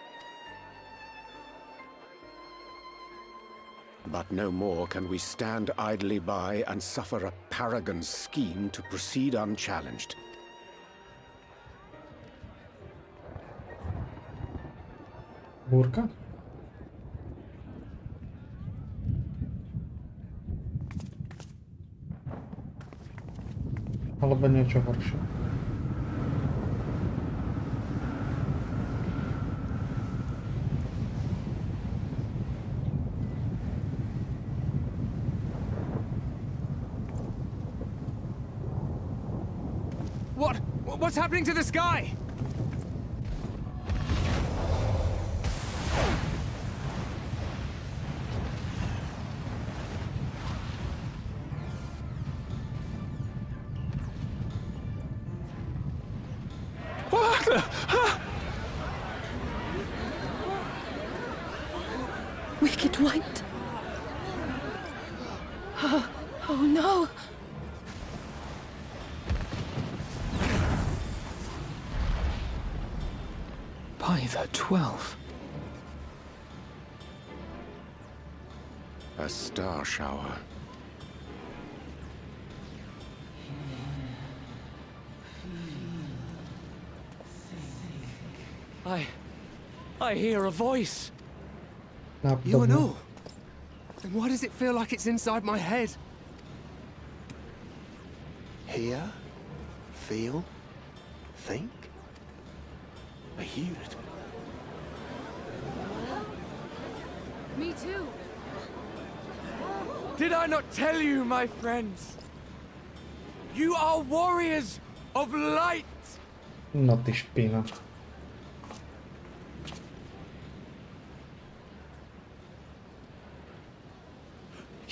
But no more can we stand idly by and suffer a paragon's scheme to proceed unchallenged. Búrka? Alebo niečo horšie. What's happening to the sky? Wicked White. Oh no. By the 12. A star shower. I hear a voice. You and all? Then why does it feel like it's inside my head? Hear? Feel? Think? I hear it. Me too. Did I not tell you, my friends? You are warriors of light! No ty špina.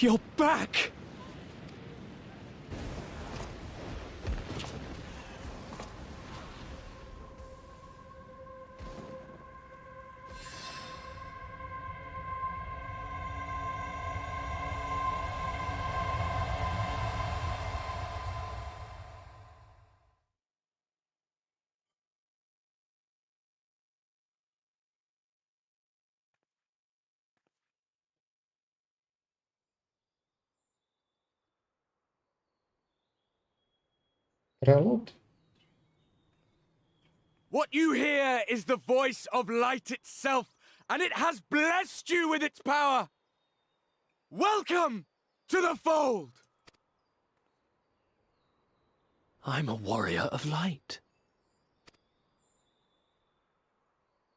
You're back! Prelude? What you hear is the voice of light itself, and it has blessed you with its power. Welcome to the fold! I'm a warrior of light.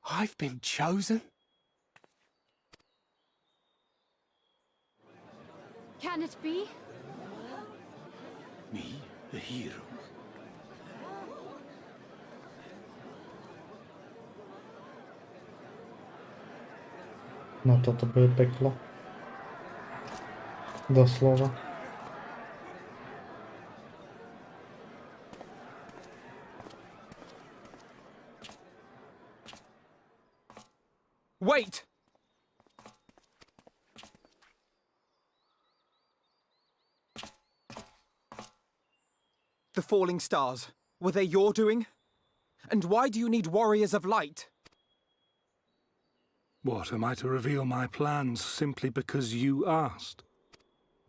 I've been chosen? Can it be? Me, the hero? No to by peklo. Doslova. Wait! The falling stars, were they your doing? And why do you need warriors of light? What, am I to reveal my plans simply because you asked?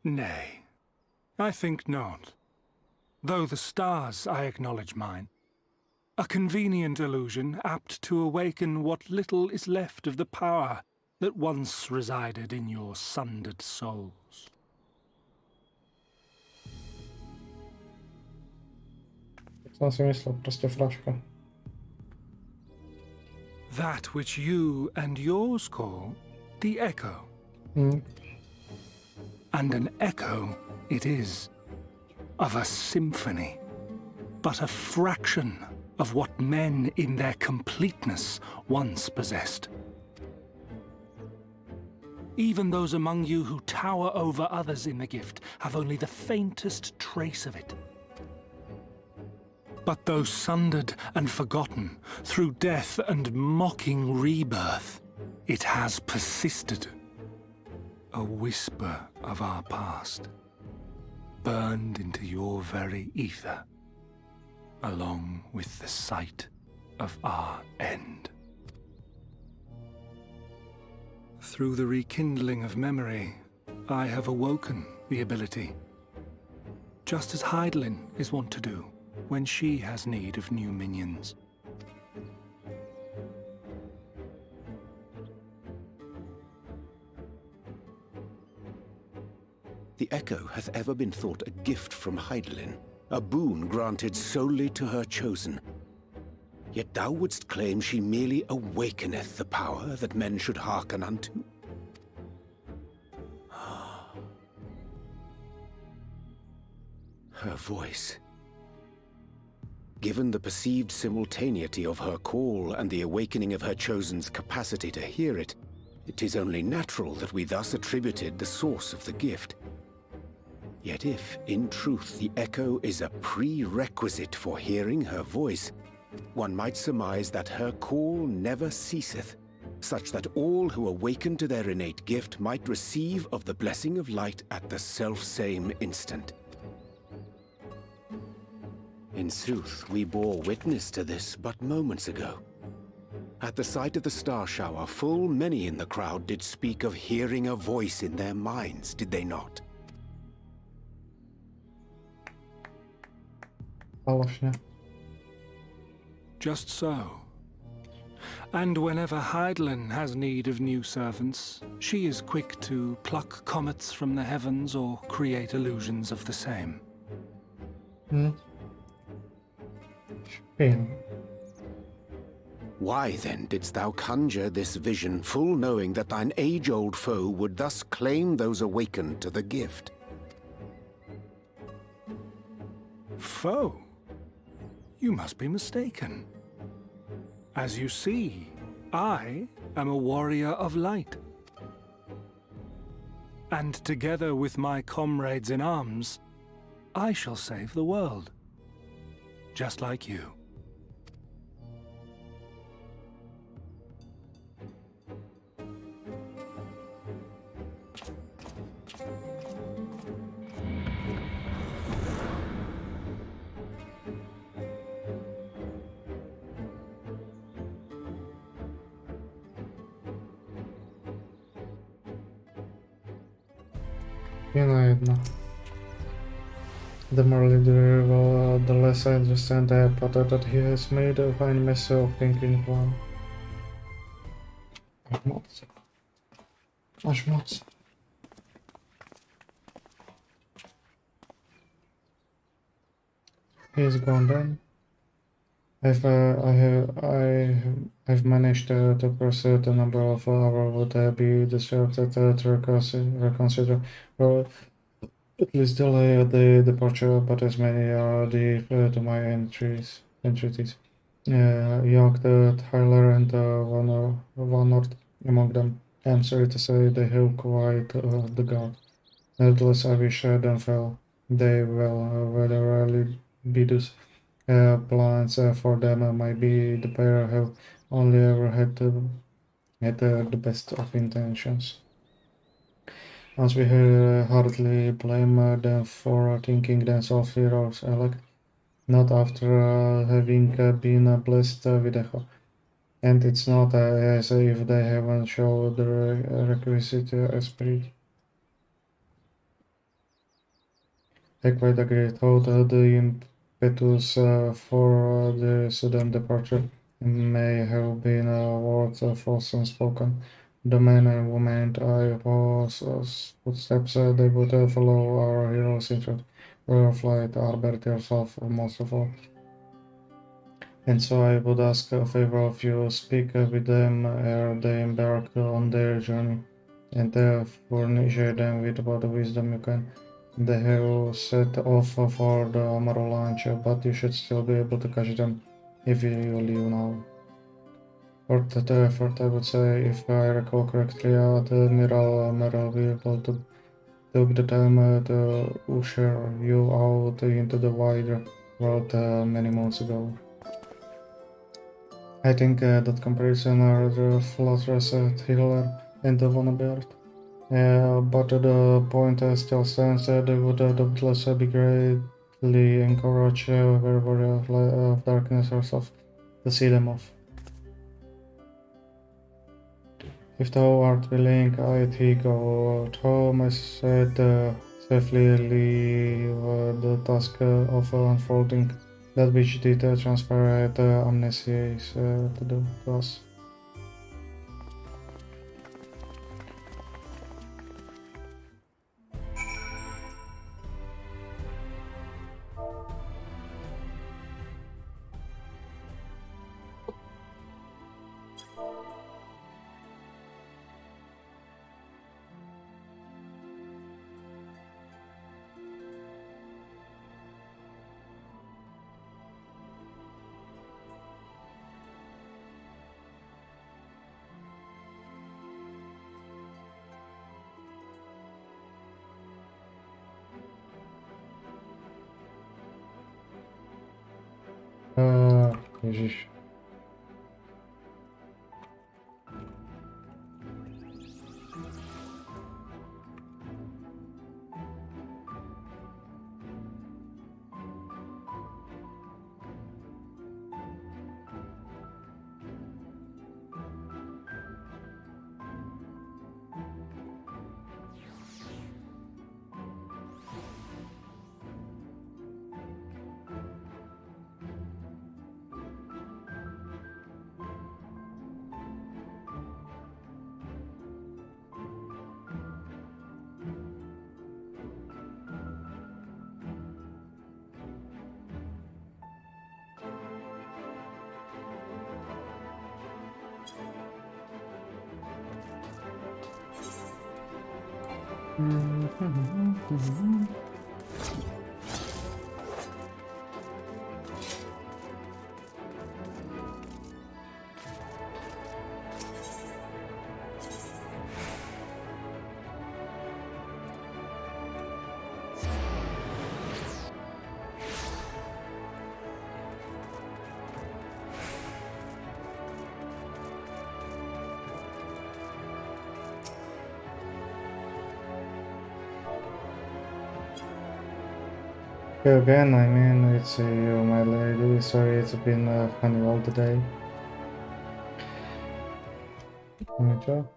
Nay, I think not. Though the stars, I acknowledge mine. A convenient illusion, apt to awaken what little is left of the power that once resided in your sundered souls. Jak jsem si myslel, prostě fraška. That which you and yours call the echo. And an echo it is, of a symphony, but a fraction of what men in their completeness once possessed. Even those among you who tower over others in the gift have only the faintest trace of it. But though sundered and forgotten through death and mocking rebirth, it has persisted. A whisper of our past, burned into your very ether, along with the sight of our end. Through the rekindling of memory, I have awoken the ability, just as Hydaelyn is wont to do when she has need of new minions. The echo hath ever been thought a gift from Hydaelyn, a boon granted solely to her chosen. Yet thou wouldst claim she merely awakeneth the power that men should hearken unto? Her voice. Given the perceived simultaneity of her call and the awakening of her chosen's capacity to hear it, it is only natural that we thus attributed the source of the gift. Yet if, in truth, the echo is a prerequisite for hearing her voice, one might surmise that her call never ceaseth, such that all who awaken to their innate gift might receive of the blessing of light at the self-same instant. In sooth, we bore witness to this but moments ago. At the sight of the star shower, full many in the crowd did speak of hearing a voice in their minds, did they not? Just so. And whenever Hydaelyn has need of new servants, she is quick to pluck comets from the heavens or create illusions of the same. Why then didst thou conjure this vision, full knowing that thine age-old foe would thus claim those awakened to the gift? Foe? You must be mistaken. As you see, I am a warrior of light. And together with my comrades in arms, I shall save the world. Just like you. Nie na jedno. The more literal, the less I understand the pattern that he has made a fine mess of thinking one. Aż moc. He's gone then. I've managed to pursue the number of hours would be distracted to reconsider, or at least delay the departure, but as many are the to my entreaties. Young, Tyler, and Van Nord among them. I'm sorry to say they have quite the guard. Nevertheless, I wish them well. They will very rarely be those. Plans for them might be the pair have only ever had the best of intentions. As we hardly blame them for thinking themselves heroes, Alec, not after having been blessed with a hope. And it's not as if they haven't shown the requisite esprit. I quite agree. Thought the impetus for the sudden departure may have been words false unspoken. The man and woman I was footsteps they would follow our heroes into royal flight, Albert yourself most of all. And so I would ask a favor of you, speak with them ere they embark on their journey, and furnish them with what wisdom you can. They have set off for the Amaro launch, but you should still be able to catch them if you leave now. For that effort, I would say, if I recall correctly, Admiral Merrill will be able to took the time to usher you out into the wider world many months ago. I think that comparison are the flatters Hitler and the Bonaparte. But the point still stands that they would doubtless be greatly encourage wherever of darkness herself to see them off. If thou art willing, I go home. I said safely leave the task of unfolding that which did transpire at amnesia to us. Ježiš. Again, I mean, it's you, my lady. Sorry, it's been funny all the day. Konnichiwa.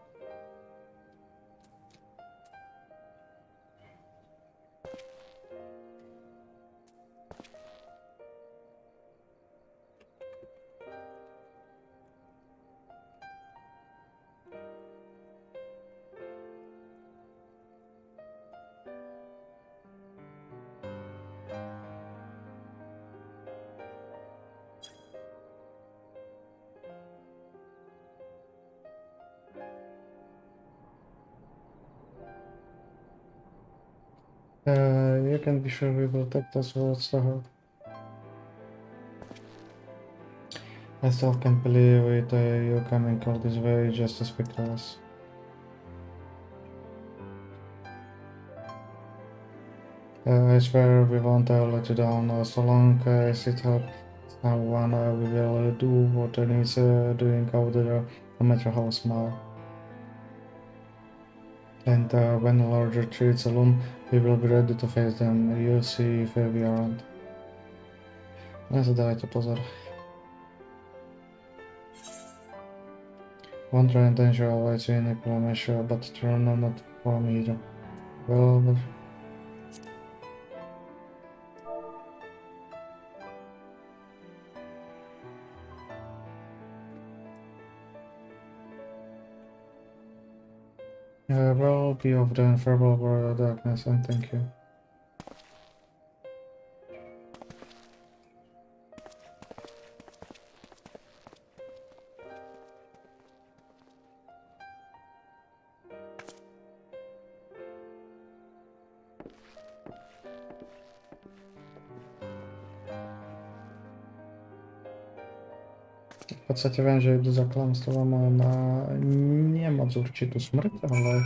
You can be sure we will take those words to heart. I still can't believe it, you coming all this way just to speak to us. I swear we won't let you down, so long as it helps someone, we will do what needs doing out there, no matter how small. And when a larger threats alone, we will be ready to face them. You'll see if we aren't. Задавайте позор. One try and danger awaits you in a measure, but turn not from either. Well, but... well, be of the unfavorable darkness, and thank you. W podstate wiem, że idę za klamstwem na nie moc určitu smrt, ale...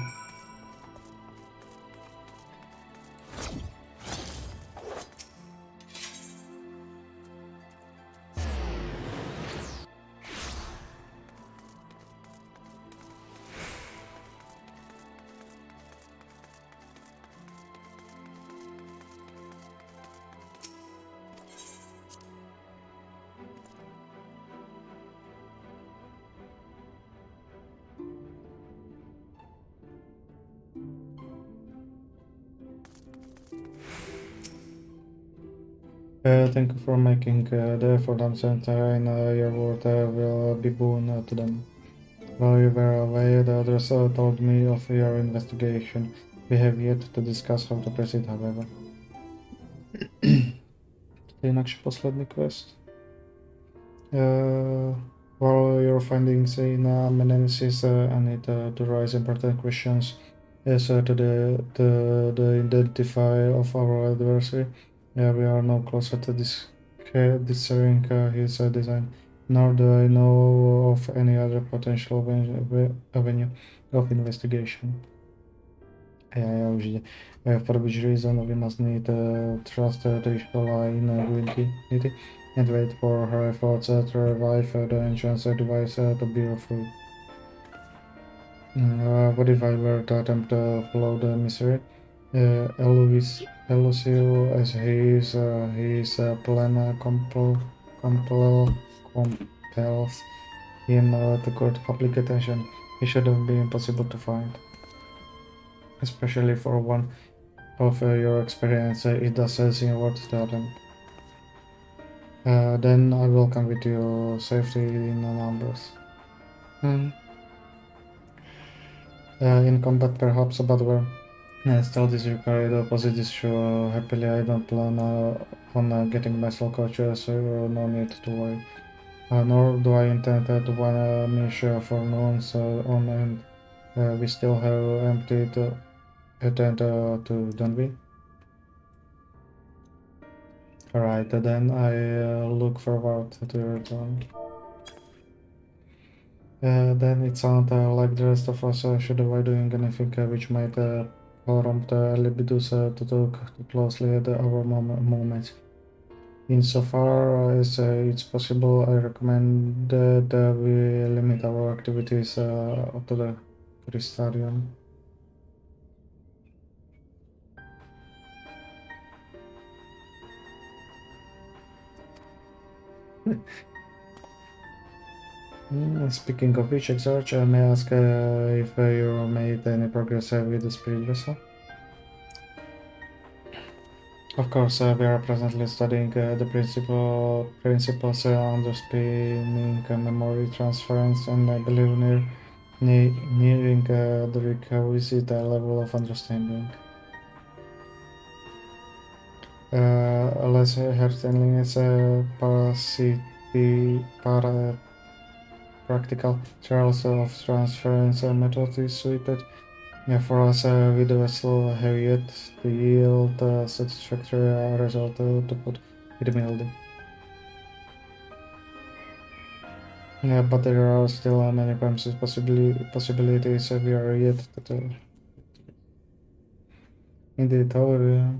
Thank you for making the effort and in your word will be boon to them. While you were away, the others told me of your investigation. We have yet to discuss how to proceed, however. To inakší poslední quest. While your findings in analysis and it to raise important questions as to the identify of our adversary. We are now closer to discerning his design, nor do I know of any other potential avenue of investigation. Yeah, usually. For which reason we must need trust to Ishbala in Unity and wait for her efforts to revive the ancient device to bear fruit. What if I were to attempt to follow the mystery? Elusive as he is, his plan compels him to court public attention. He shouldn't be impossible to find. Especially for one of your experience, it does seem worth the attempt. Then I will come with you safely in numbers. In combat perhaps, but where stealth is required, opposite is sure. Happily I don't plan on getting myself caught, so no need to worry. Nor do I intend to vanish for noons on end. We still have empty to attend to, don't we? Alright, then I look forward to your return. Then it sounds like the rest of us should avoid doing anything which might prompt libidus to look closely at our movements. Insofar as it's possible, I recommend that we limit our activities to the Crystarium. Speaking of which, Exarch, may I ask if you made any progress with the spirit vessel? Of course, we are presently studying the principles underpinning memory transference, and I believe nearing the requisite level of understanding. Less hertending is practical trials of transference method is suited. Yeah, for us, with the vessel have yet to yield a satisfactory result to put it mildly. Yeah, but there are still many premises possibilities we are yet to tell. Indeed, however,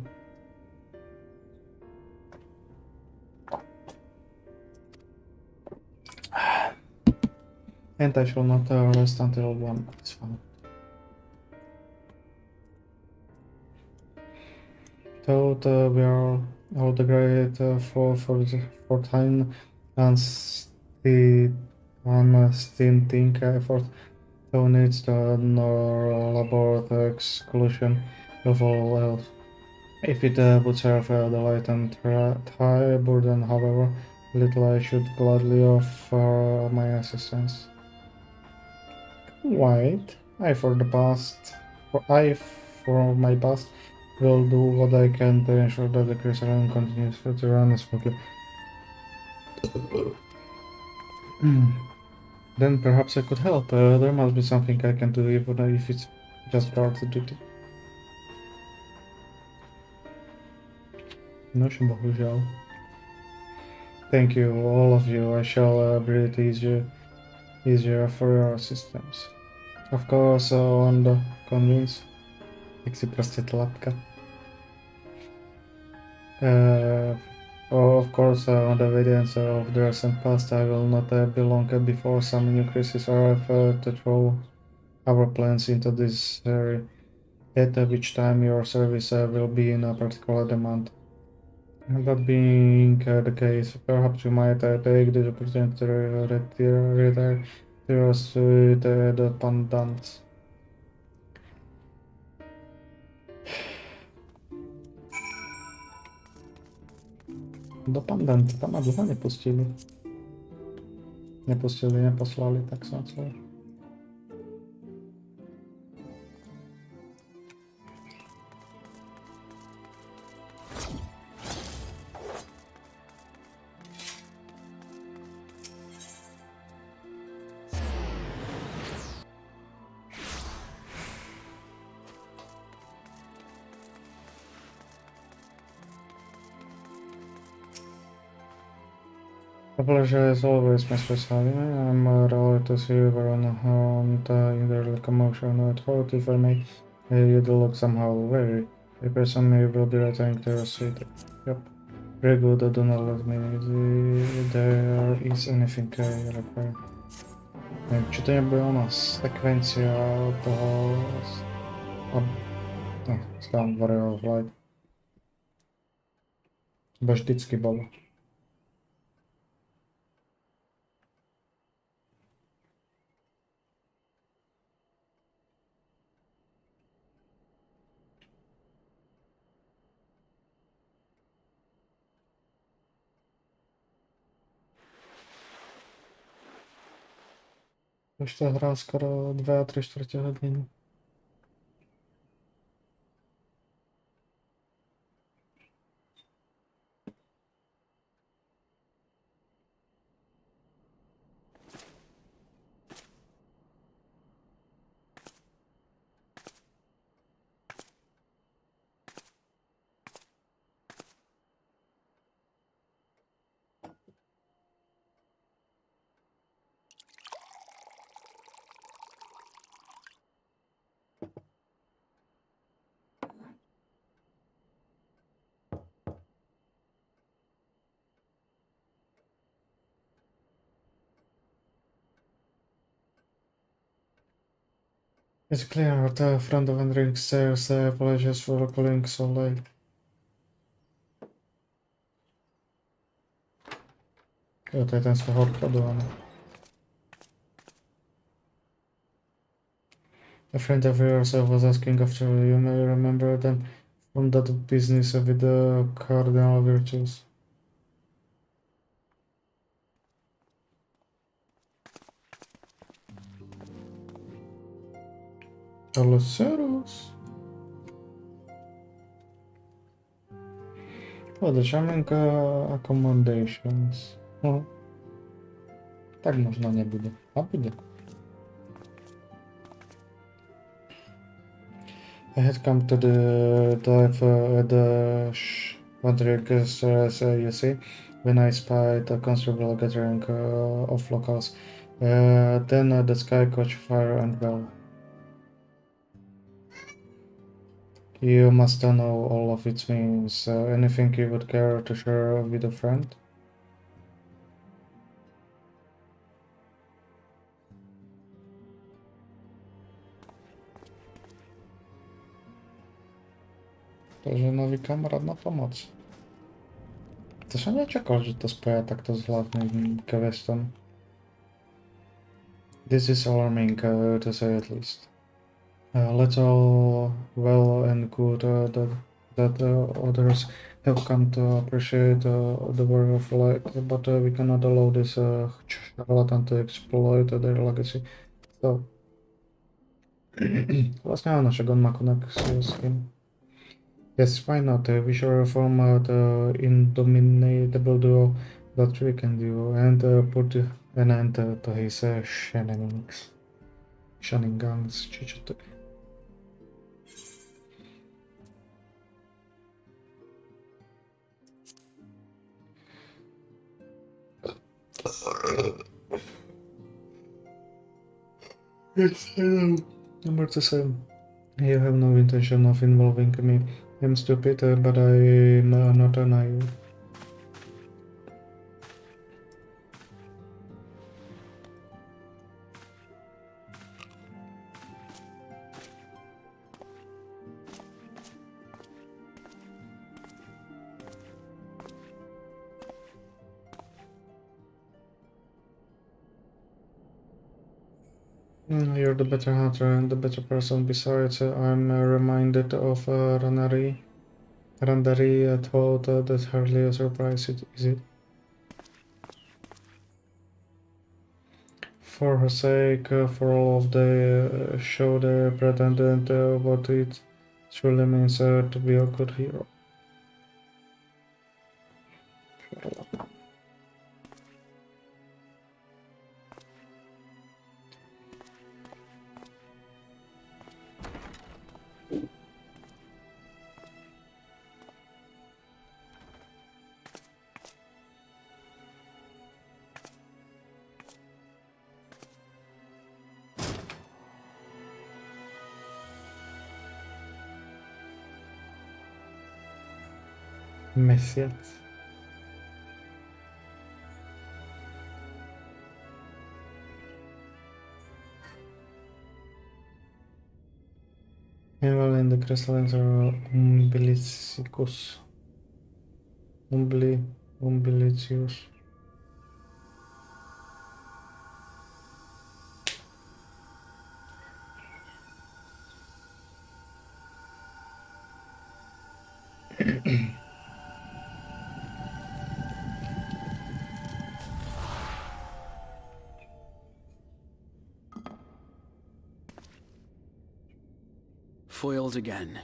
and I shall not rest until one is found. Thought we are all the great for time and unstinting effort. So needs the elaborate exclusion of all else. If it would serve the light and high burden, however, little I should gladly offer my assistance. Quite. For my past, will do what I can to ensure that the cruiser continues to run smoothly. Then perhaps I could help. There must be something I can do, even if it's just guard duty. Noż bohužel. Thank you, all of you. I shall breathe easier for your assistance. Of course, on the convince. Jak si prostě tlapka. Of course, on the evidence of the recent past, I will not be long before some new crises arrive to throw our plans into this area, at which time your service will be in a particular demand. That being the case, perhaps you might take the opportunity to retire to your suite the pandants. Do pandanta tam na dlouho nepustili. Neposlali, tak snad co. The pleasure is always Mistress Hardy. I'm rally to see you on in the locomotion. I thought if I may, you do look somehow weary. I presume you will be returning to your seat. Yep. Very good, do not let me. There is anything I require. Či to nebude ona sekvencia toho... No, tam Warrior of Light. Bo vždycky bolo. Už to hrál skoro 2 a 3/4 hodiny. It's clear at the front of entering stairs. Apologies for calling so late. Jo, to je ten z toho odpadu, ano. A friend of yours was asking after you. May remember them from that business with the cardinal virtues. Aloceros. Oh, the charming accommodations. No. Tak možno nebude. A bude. I had come to the dive at the Madrigas, as you see, when I spied a considerable gathering of locals. Then the sky caught fire and well. You must know all of its meanings. Anything you would care to share with a friend? Takže nový kamarád na pomoc. To jsem nečekal, že to spojí takto s hlavním questem. This is alarming, to say at least. Let's all well and good that others have come to appreciate the work of light, but we cannot allow this charlatan to exploit their legacy. So, vlastně ano, však on má konexiu s tím. Yes, why not? We shall form the indomitable duo that we can do and put an end to his shenanigans. Či čo to je? Yes, I know. Number 7. You have no intention of involving me. I'm stupid, but I'm not naive. You're the better hunter and the better person. Besides, I'm reminded of Randari thought that's hardly a surprise, is it? For her sake, for all of the show the pretendant what it truly means to be a good hero. Měsíc. Meanwhile, in the crystallines are umbilicius. Foiled again.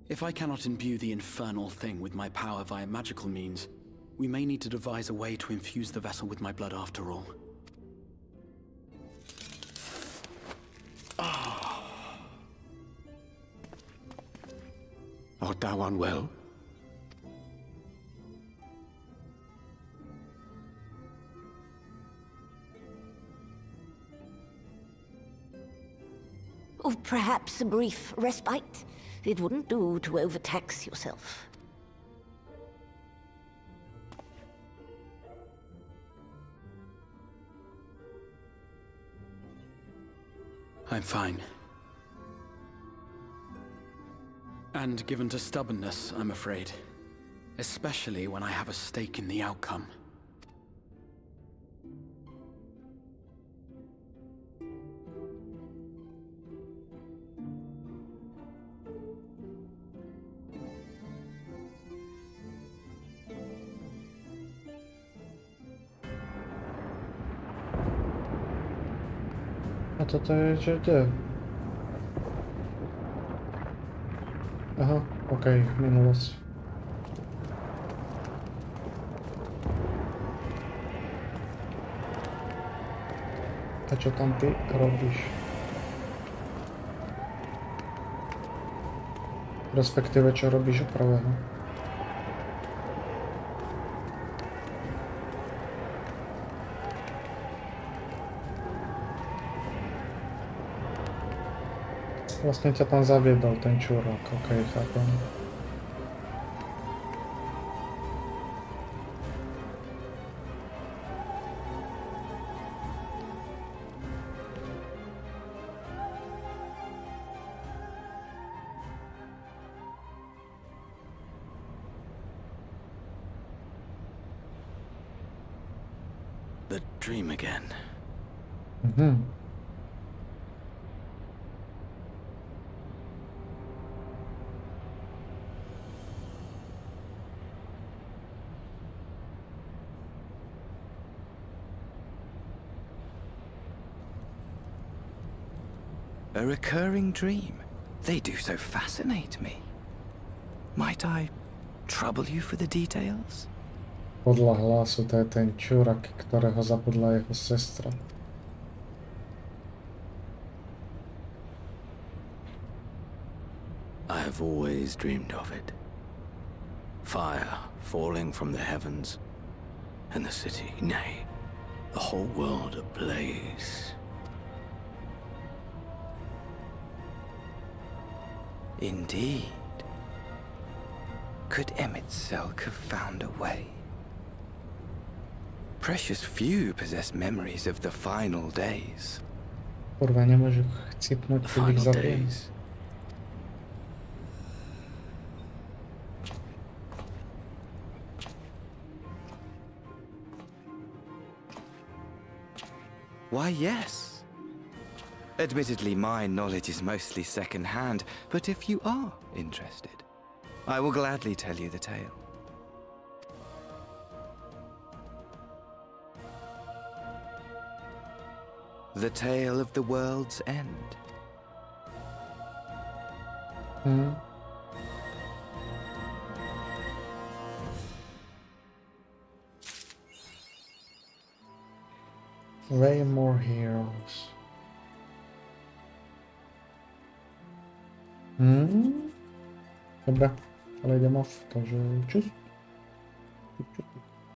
If I cannot imbue the infernal thing with my power via magical means, we may need to devise a way to infuse the vessel with my blood after all. Art thou unwell? Oh, perhaps a brief respite. It wouldn't do to overtax yourself. I'm fine. And given to stubbornness, I'm afraid. Especially when I have a stake in the outcome. A to je, že kde? Aha, okej, minulost. A čo tam ty robíš? Respektíve, čo robíš prvého? Vlastne ťa tam zaviedol ten čurák, okej, chápem. The dream again. A recurring dream. They do so fascinate me. Might I trouble you for the details? Podľa hlasu to je ten čurak, ktorého zabudla jeho sestra. I have always dreamed of it. Fire falling from the heavens, and the city, nay, the whole world ablaze. Indeed. Could Emmett Selk have found a way? Precious few possess memories of the final days. Kurwa, nie môžu chcipnúť, keď ich zabijem. Why, yes. Admittedly, my knowledge is mostly second-hand, but if you are interested, I will gladly tell you the tale. The tale of the world's end. Way more heroes. Dobra, ale idem off, takže čus.